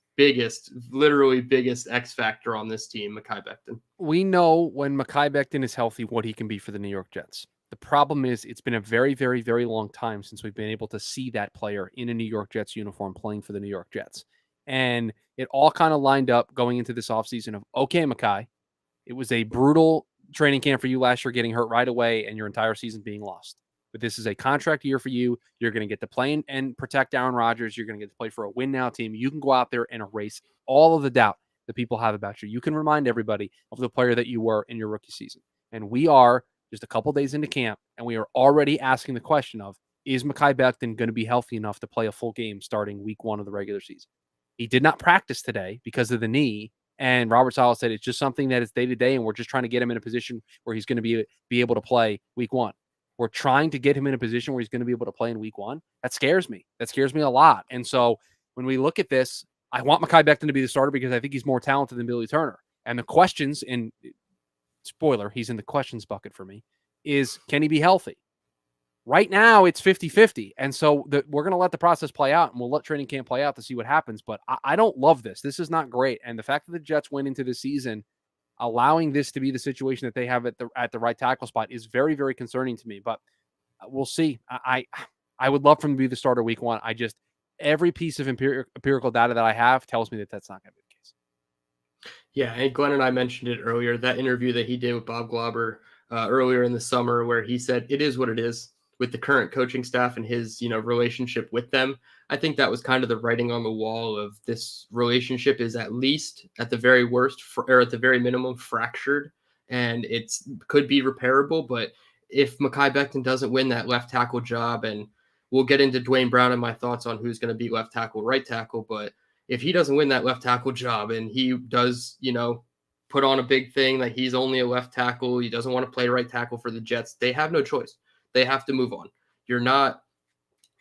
literally biggest X factor on this team, Mekhi Becton. We know when Mekhi Becton is healthy what he can be for the New York Jets. The problem is it's been a very, very, very long time since we've been able to see that player in a New York Jets uniform playing for the New York Jets. And it all kind of lined up going into this offseason of, okay, Mekhi, it was a brutal training camp for you last year, getting hurt right away and your entire season being lost. But this is a contract year for you. You're going to get to play and protect Aaron Rodgers. You're going to get to play for a win now team. You can go out there and erase all of the doubt that people have about you. You can remind everybody of the player that you were in your rookie season. And we are just a couple days into camp, and we are already asking the question of, is Mekhi Becton going to be healthy enough to play a full game starting week 1 of the regular season? He did not practice today because of the knee. And Robert Saleh said it's just something that is day to day, and we're just trying to get him in a position where he's going to be able to play week 1. We're trying to get him in a position where he's going to be able to play in week 1. That scares me. That scares me a lot. And so when we look at this, I want Mekhi Becton to be the starter because I think he's more talented than Billy Turner. And the questions, and spoiler, he's in the questions bucket for me, is can he be healthy? Right now, it's 50-50. And so we're going to let the process play out, and we'll let training camp play out to see what happens. But I don't love this. This is not great. And the fact that the Jets went into the season allowing this to be the situation that they have at the right tackle spot is very, very concerning to me. But we'll see. I would love for him to be the starter week 1. Every piece of empirical data that I have tells me that that's not going to be the case. Yeah, and Glenn and I mentioned it earlier, that interview that he did with Bob Glauber earlier in the summer where he said it is what it is with the current coaching staff and his, relationship with them. I think that was kind of the writing on the wall of this relationship is at least at the very worst or at the very minimum fractured, and could be repairable. But if Mekhi Becton doesn't win that left tackle job, and we'll get into Dwayne Brown and my thoughts on who's going to be left tackle, right tackle, but if he doesn't win that left tackle job and he does, put on a big thing that he's only a left tackle, he doesn't want to play right tackle for the Jets, they have no choice. They have to move on. You're not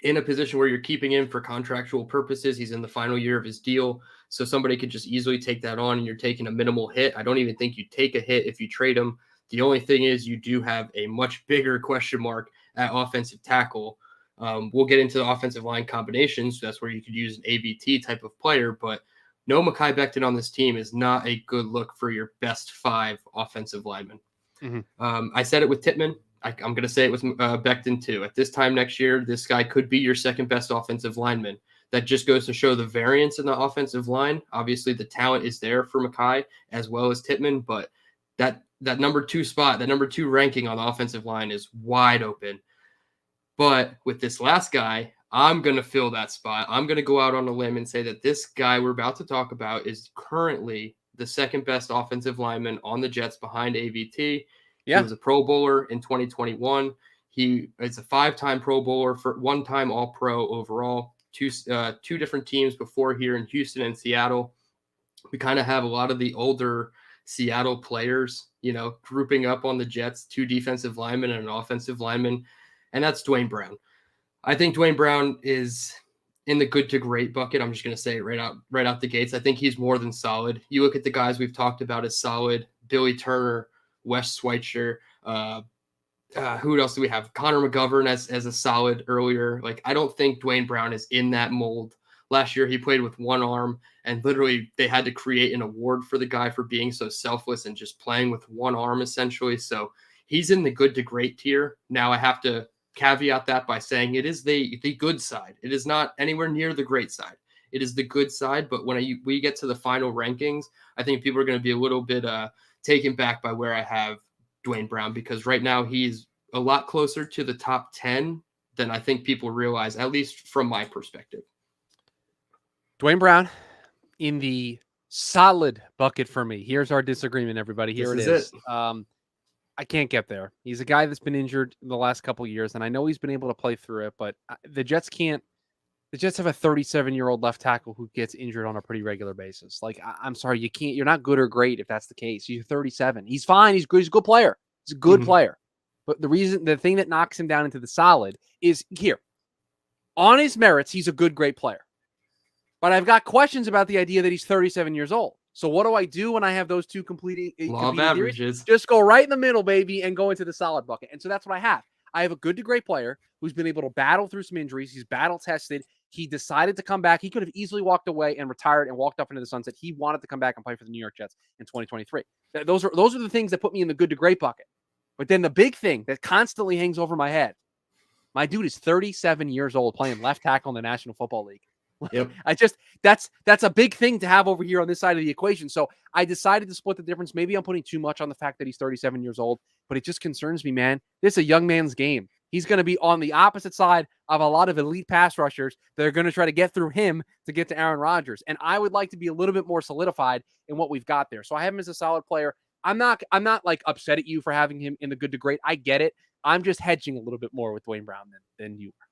in a position where you're keeping him for contractual purposes. He's in the final year of his deal. So somebody could just easily take that on and you're taking a minimal hit. I don't even think you take a hit if you trade him. The only thing is you do have a much bigger question mark at offensive tackle. We'll get into the offensive line combinations. That's where you could use an ABT type of player, but no Mekhi Becton on this team is not a good look for your best 5 offensive linemen. Mm-hmm. I said it with Tippmann. I'm going to say it with Becton too. At this time next year, this guy could be your second best offensive lineman. That just goes to show the variance in the offensive line. Obviously, the talent is there for Mekhi as well as Tippmann, but that number 2 spot, that number 2 ranking on the offensive line is wide open. But with this last guy, I'm going to fill that spot. I'm going to go out on a limb and say that this guy we're about to talk about is currently the second best offensive lineman on the Jets behind AVT. Yeah. He was a Pro Bowler in 2021. He is a 5-time Pro Bowler, for 1-time All-Pro overall, two different teams before here in Houston and Seattle. We kind of have a lot of the older Seattle players, grouping up on the Jets, 2 defensive linemen and an offensive lineman, and that's Dwayne Brown. I think Dwayne Brown is in the good to great bucket. I'm just going to say it right out the gates. I think he's more than solid. You look at the guys we've talked about as solid: Billy Turner, Wes Schweitzer, who else do we have? Connor McGovern as a solid earlier. Like, I don't think Dwayne Brown is in that mold. Last year, he played with one arm, and literally they had to create an award for the guy for being so selfless and just playing with one arm, essentially. So he's in the good to great tier. Now, I have to caveat that by saying it is the good side. It is not anywhere near the great side. It is the good side, but when we get to the final rankings, I think people are going to be a little bit taken back by where I have Dwayne Brown, because right now he's a lot closer to the top 10 than I think people realize, at least from my perspective. Dwayne Brown in the solid bucket for me. Here's our disagreement, everybody. Here This it is is. I can't get there. He's a guy that's been injured the last couple of years, and I know he's been able to play through it, but the Jets can't. The Jets have a 37-year-old left tackle who gets injured on a pretty regular basis. Like, I'm sorry, you can't. You're not good or great if that's the case. You're 37. He's fine. He's good. He's a good player. He's a good player. But the thing that knocks him down into the solid is here. On his merits, he's a good, great player. But I've got questions about the idea that he's 37 years old. So what do I do when I have those two competing averages? Just go right in the middle, baby, and go into the solid bucket. And so that's what I have. I have a good to great player who's been able to battle through some injuries. He's battle tested. He decided to come back. He could have easily walked away and retired and walked up into the sunset. He wanted to come back and play for the New York Jets in 2023. Those are the things that put me in the good to great bucket. But then the big thing that constantly hangs over my head, my dude is 37 years old playing left tackle in the National Football League. Yep. That's a big thing to have over here on this side of the equation. So I decided to split the difference. Maybe I'm putting too much on the fact that he's 37 years old, but it just concerns me, man. This is a young man's game. He's going to be on the opposite side of a lot of elite pass rushers that are going to try to get through him to get to Aaron Rodgers. And I would like to be a little bit more solidified in what we've got there. So I have him as a solid player. I'm not like upset at you for having him in the good to great. I get it. I'm just hedging a little bit more with Dwayne Brown than you are.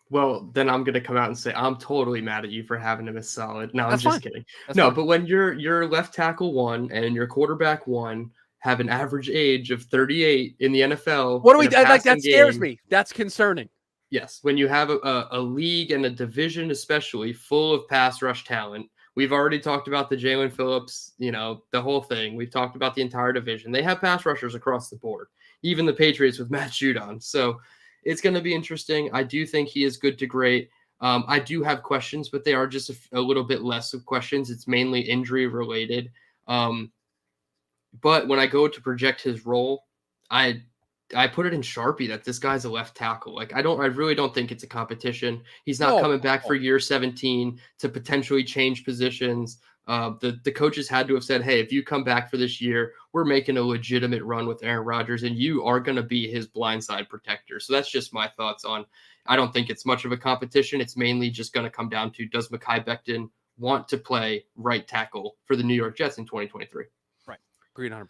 Well, then I'm going to come out and say I'm totally mad at you for having him as solid. No, I'm just kidding. That's no, fine. But when your left tackle 1 and your quarterback 1 have an average age of 38 in the NFL, what do we like? That scares me. That's concerning. Yes, when you have a league and a division, especially full of pass rush talent. We've already talked about the Jalen Phillips, the whole thing. We've talked about the entire division. They have pass rushers across the board, even the Patriots with Matt Judon. So it's going to be interesting. I do think he is good to great. I do have questions, but they are just a little bit less of questions. It's mainly injury related. But when I go to project his role, I put it in Sharpie that this guy's a left tackle. Like I really don't think it's a competition. He's not coming back for year 17 to potentially change positions. The coaches had to have said, hey, if you come back for this year, we're making a legitimate run with Aaron Rodgers and you are going to be his blindside protector. So that's just my thoughts on, I don't think it's much of a competition. It's mainly just going to come down to, does Mekhi Becton want to play right tackle for the New York Jets in 2023? Right. Agreed 100%.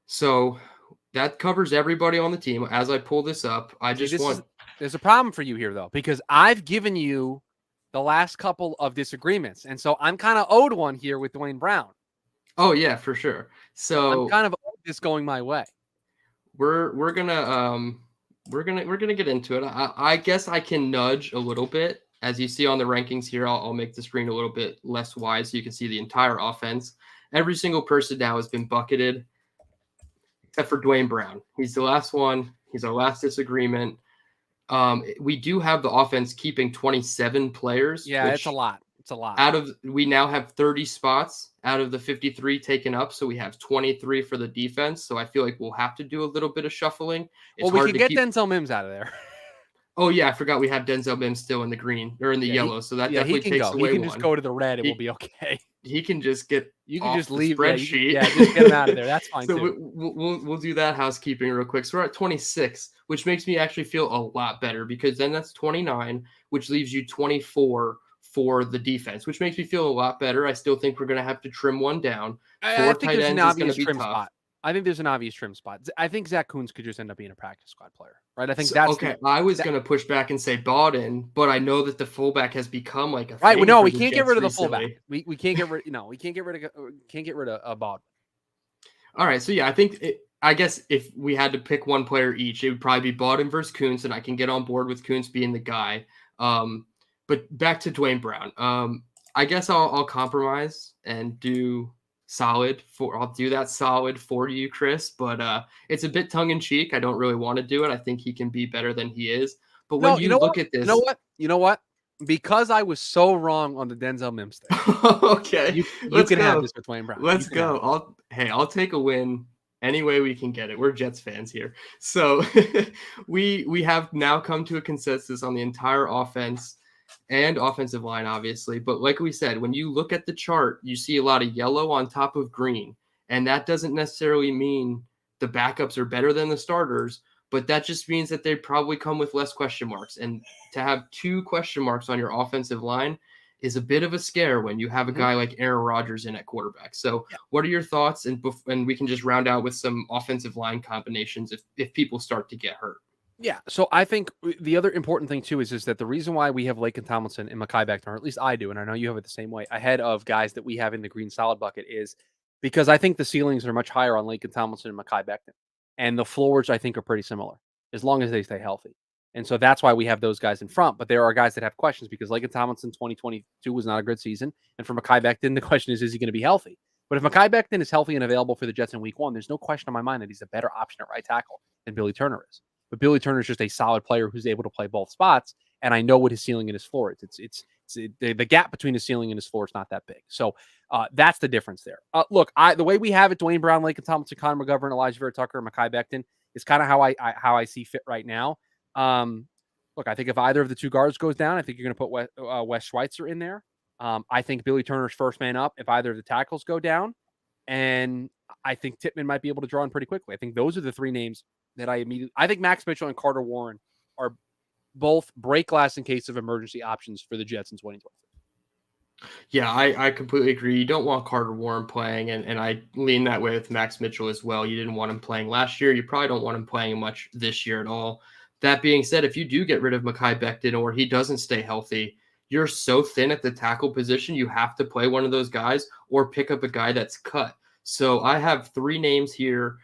So that covers everybody on the team. As I pull this up, there's a problem for you here though, because I've given you the last couple of disagreements. And so I'm kind of owed one here with Dwayne Brown. Oh yeah, for sure. So I'm kind of owed this going my way. We're gonna get into it. I guess I can nudge a little bit. As you see on the rankings here, I'll make the screen a little bit less wide so you can see the entire offense. Every single person now has been bucketed, except for Dwayne Brown. He's the last one. He's our last disagreement. We do have the offense keeping 27 players. Yeah, it's a lot. It's a lot. We now have 30 spots out of the 53 taken up, so we have 23 for the defense. So I feel like we'll have to do a little bit of shuffling. We can get Denzel Mims out of there. Oh yeah, I forgot we have Denzel Mims still in the green or in the yellow, so that definitely takes away one. He can just go to the red; it will be okay. He can just get. You can just leave spreadsheet. Just get him out of there. That's fine. So too. We'll do that housekeeping real quick. So we're at 26, which makes me actually feel a lot better because then that's 29, which leaves you 24 for the defense, which makes me feel a lot better. I still think we're going to have to trim one down. I think there's an obvious trim spot. I think there's an obvious trim spot. I think Zach Kuntz could just end up being a practice squad player, right? I think that's okay. I was going to push back and say Bawden, but I know that the fullback has become like a right. Well, no, we can't get rid of the fullback. We can't get rid. No, we can't get rid of Bawden. All right. So yeah, I guess if we had to pick one player each, it would probably be Bawden versus Kuntz, and I can get on board with Kuntz being the guy. But back to Dwayne Brown. I guess I'll compromise and do solid I'll do that solid for you, Chris, but it's a bit tongue in cheek. I don't really want to do it. I think he can be better than he is. But when you look at this, you know what? Because I was so wrong on the Denzel Mims thing. Okay. You can have this with Dwayne Brown. Let's go. I'll take a win any way we can get it. We're Jets fans here. So we have now come to a consensus on the entire offense and offensive line, obviously. But like we said, when you look at the chart, you see a lot of yellow on top of green. And that doesn't necessarily mean the backups are better than the starters, but that just means that they probably come with less question marks. And to have 2 question marks on your offensive line is a bit of a scare when you have a Mhm. guy like Aaron Rodgers in at quarterback. So, Yeah. what are your thoughts? And we can just round out with some offensive line combinations if people start to get hurt. Yeah. So I think the other important thing too is that the reason why we have Laken Tomlinson and Mekhi Becton, or at least I do, and I know you have it the same way, ahead of guys that we have in the green solid bucket is because I think the ceilings are much higher on Laken Tomlinson and Mekhi Becton. And the floors I think are pretty similar as long as they stay healthy. And so that's why we have those guys in front. But there are guys that have questions because Laken Tomlinson 2022 was not a good season. And for Mekhi Becton, the question is he going to be healthy? But if Mekhi Becton is healthy and available for the Jets in week 1, there's no question in my mind that he's a better option at right tackle than Billy Turner is. But Billy Turner is just a solid player who's able to play both spots, and I know what his ceiling and his floor is. The gap between his ceiling and his floor is not that big. So that's the difference there. Look, the way we have it, Dwayne Brown, Laken Tomlinson, Connor McGovern, Elijah Vera Tucker, and Mekhi Becton is kind of how I see fit right now. Look, I think if either of the 2 guards goes down, I think you're going to put Wes Schweitzer in there. I think Billy Turner's first man up if either of the tackles go down, and I think Tippmann might be able to draw in pretty quickly. I think those are the 3 names that I think Max Mitchell and Carter Warren are both break glass in case of emergency options for the Jets in 2023. Yeah, I completely agree. You don't want Carter Warren playing, and I lean that way with Max Mitchell as well. You didn't want him playing last year. You probably don't want him playing much this year at all. That being said, if you do get rid of Mekhi Becton or he doesn't stay healthy, you're so thin at the tackle position, you have to play one of those guys or pick up a guy that's cut. So I have 3 names here.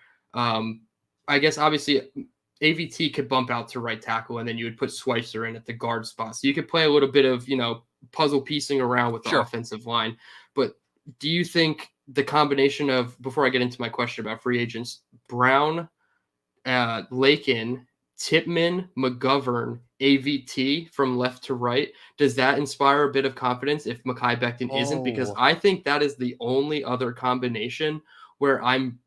I guess obviously AVT could bump out to right tackle, and then you would put Schweitzer in at the guard spot. So you could play a little bit of, puzzle piecing around with the Sure. offensive line. But do you think the combination of, before I get into my question about free agents, Brown, Laken, Tippmann, McGovern, AVT from left to right, does that inspire a bit of confidence if Mekhi Becton isn't? Because Oh, I think that is the only other combination where I'm,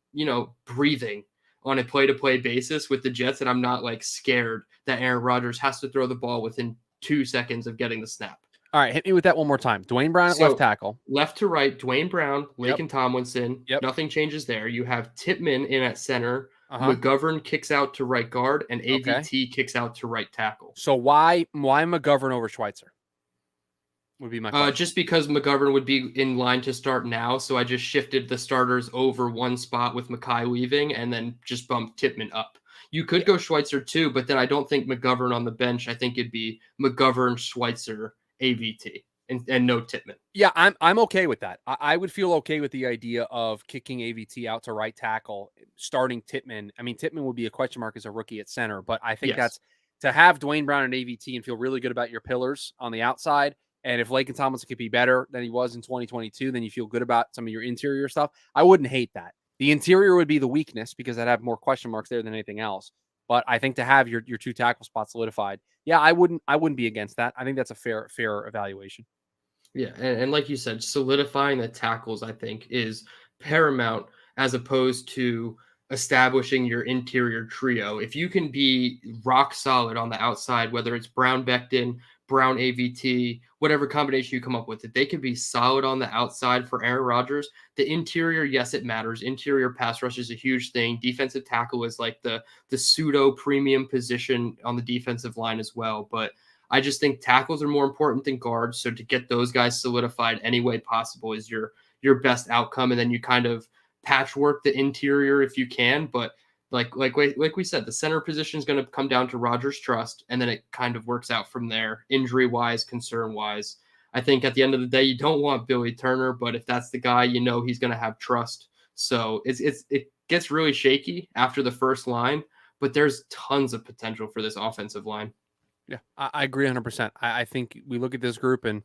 breathing on a play-to-play basis with the Jets, and I'm not like scared that Aaron Rodgers has to throw the ball within 2 seconds of getting the snap. all right. Hit me with that one more time. Dwayne Brown at left So tackle. left to right, Dwayne Brown, Yep. Laken Tomlinson. Yep. Nothing changes there. You have Tippmann in at center. Uh-huh. McGovern kicks out to right guard, and Okay. AVT kicks out to right tackle. So why McGovern over Schweitzer? Would be my question. Just because McGovern would be in line to start now, so I just shifted the starters over one spot with Mekhi leaving, and then just bumped Tippmann up. You could Yeah. go Schweitzer too, but then I don't think McGovern on the bench. I think it'd be McGovern, Schweitzer, AVT, and no Tippmann. Yeah, I'm okay with that. I would feel okay with the idea of kicking AVT out to right tackle, starting Tippmann. I mean, Tippmann would be a question mark as a rookie at center, but I think Yes. that's to have Dwayne Brown and AVT and feel really good about your pillars on the outside. And if Laken Tomlinson could be better than he was in 2022, then you feel good about some of your interior stuff. I wouldn't hate that. The interior would be the weakness because I'd have more question marks there than anything else. But I think to have your 2 tackle spots solidified, yeah, I wouldn't be against that. I think that's a fair evaluation. Yeah, and like you said, solidifying the tackles, I think, is paramount as opposed to establishing your interior trio. If you can be rock solid on the outside, whether it's Brown Becton, Brown AVT, whatever combination you come up with, if they can be solid on the outside for Aaron Rodgers, the interior, yes, it matters. Interior pass rush is a huge thing. Defensive tackle is like the pseudo premium position on the defensive line as well. But I just think tackles are more important than guards. So to get those guys solidified any way possible is your best outcome. And then you kind of patchwork the interior if you can. But like we said, the center position is going to come down to Rodgers' trust, and then it kind of works out from there, injury wise, concern wise. I think at the end of the day, you don't want Billy Turner, but if that's the guy, he's going to have trust. So it gets really shaky after the first line, but there's tons of potential for this offensive line. Yeah, I agree 100%. I think we look at this group and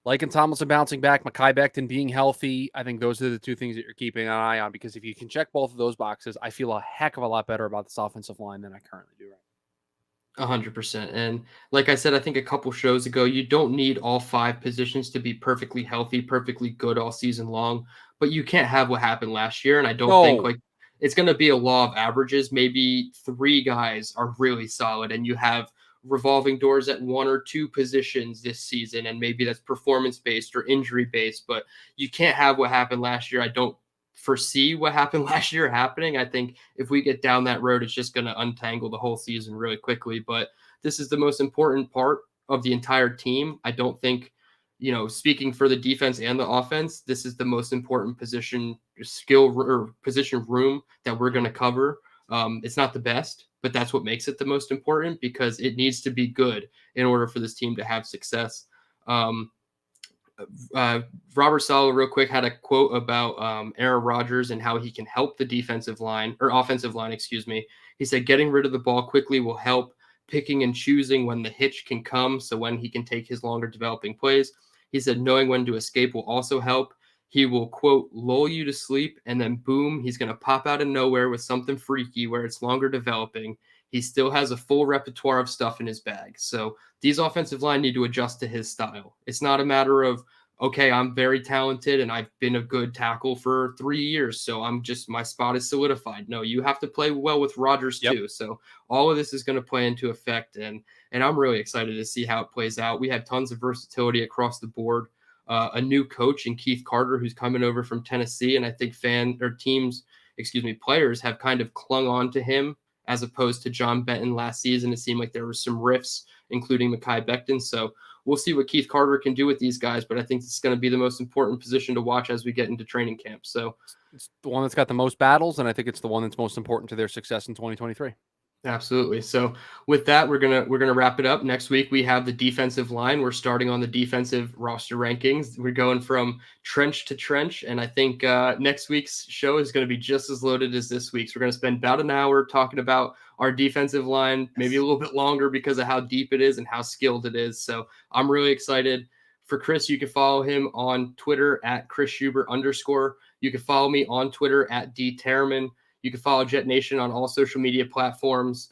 Laken Tomlinson bouncing back, Mekhi Becton being healthy. I think those are the 2 things that you're keeping an eye on because if you can check both of those boxes, I feel a heck of a lot better about this offensive line than I currently do right 100%. And like I said, I think a couple shows ago, you don't need all 5 positions to be perfectly healthy, perfectly good all season long, but you can't have what happened last year. And I don't think now. like it's going to be a law of averages. Maybe 3 guys are really solid and you have revolving doors at 1 or 2 positions this season. And maybe that's performance based or injury based, but you can't have what happened last year. I don't foresee what happened last year happening. I think if we get down that road, it's just going to untangle the whole season really quickly. But this is the most important part of the entire team. I don't think, speaking for the defense and the offense, this is the most important position room that we're going to cover. It's not the best, but that's what makes it the most important, because it needs to be good in order for this team to have success. Robert Saleh, real quick, had a quote about Aaron Rodgers and how he can help the offensive line, excuse me. He said, getting rid of the ball quickly will help, picking and choosing when the hitch can come, so when he can take his longer developing plays. He said, knowing when to escape will also help. He will, quote, lull you to sleep, and then boom, he's going to pop out of nowhere with something freaky where it's longer developing. He still has a full repertoire of stuff in his bag. So these offensive line need to adjust to his style. It's not a matter of, okay, I'm very talented and I've been a good tackle for 3 years, so my spot is solidified. No, you have to play well with Rodgers too. So all of this is going to play into effect, and I'm really excited to see how it plays out. We have tons of versatility across the board. A new coach in Keith Carter, who's coming over from Tennessee, and I think players have kind of clung on to him as opposed to John Benton last season. It seemed like there were some rifts, including Mekhi Becton. So we'll see what Keith Carter can do with these guys, but I think it's going to be the most important position to watch as we get into training camp. So it's the one that's got the most battles, and I think it's the one that's most important to their success in 2023. Absolutely. So with that, we're gonna wrap it up. Next week we have the defensive line. We're starting on the defensive roster rankings. We're going from trench to trench, and I think next week's show is going to be just as loaded as this week's. We're going to spend about an hour talking about our defensive line, maybe a little bit longer because of how deep it is and how skilled it is. So I'm really excited. For Chris, you can follow him on Twitter at @ChrisSchubert_. You can follow me on Twitter at @DTerman. You can follow JetNation on all social media platforms.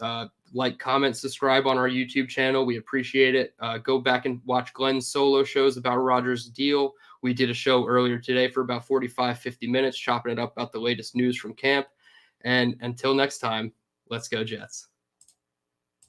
Like, comment, subscribe on our YouTube channel. We appreciate it. Go back and watch Glenn's solo shows about Rodgers' deal. We did a show earlier today for about 45, 50 minutes, chopping it up about the latest news from camp. And until next time, let's go Jets.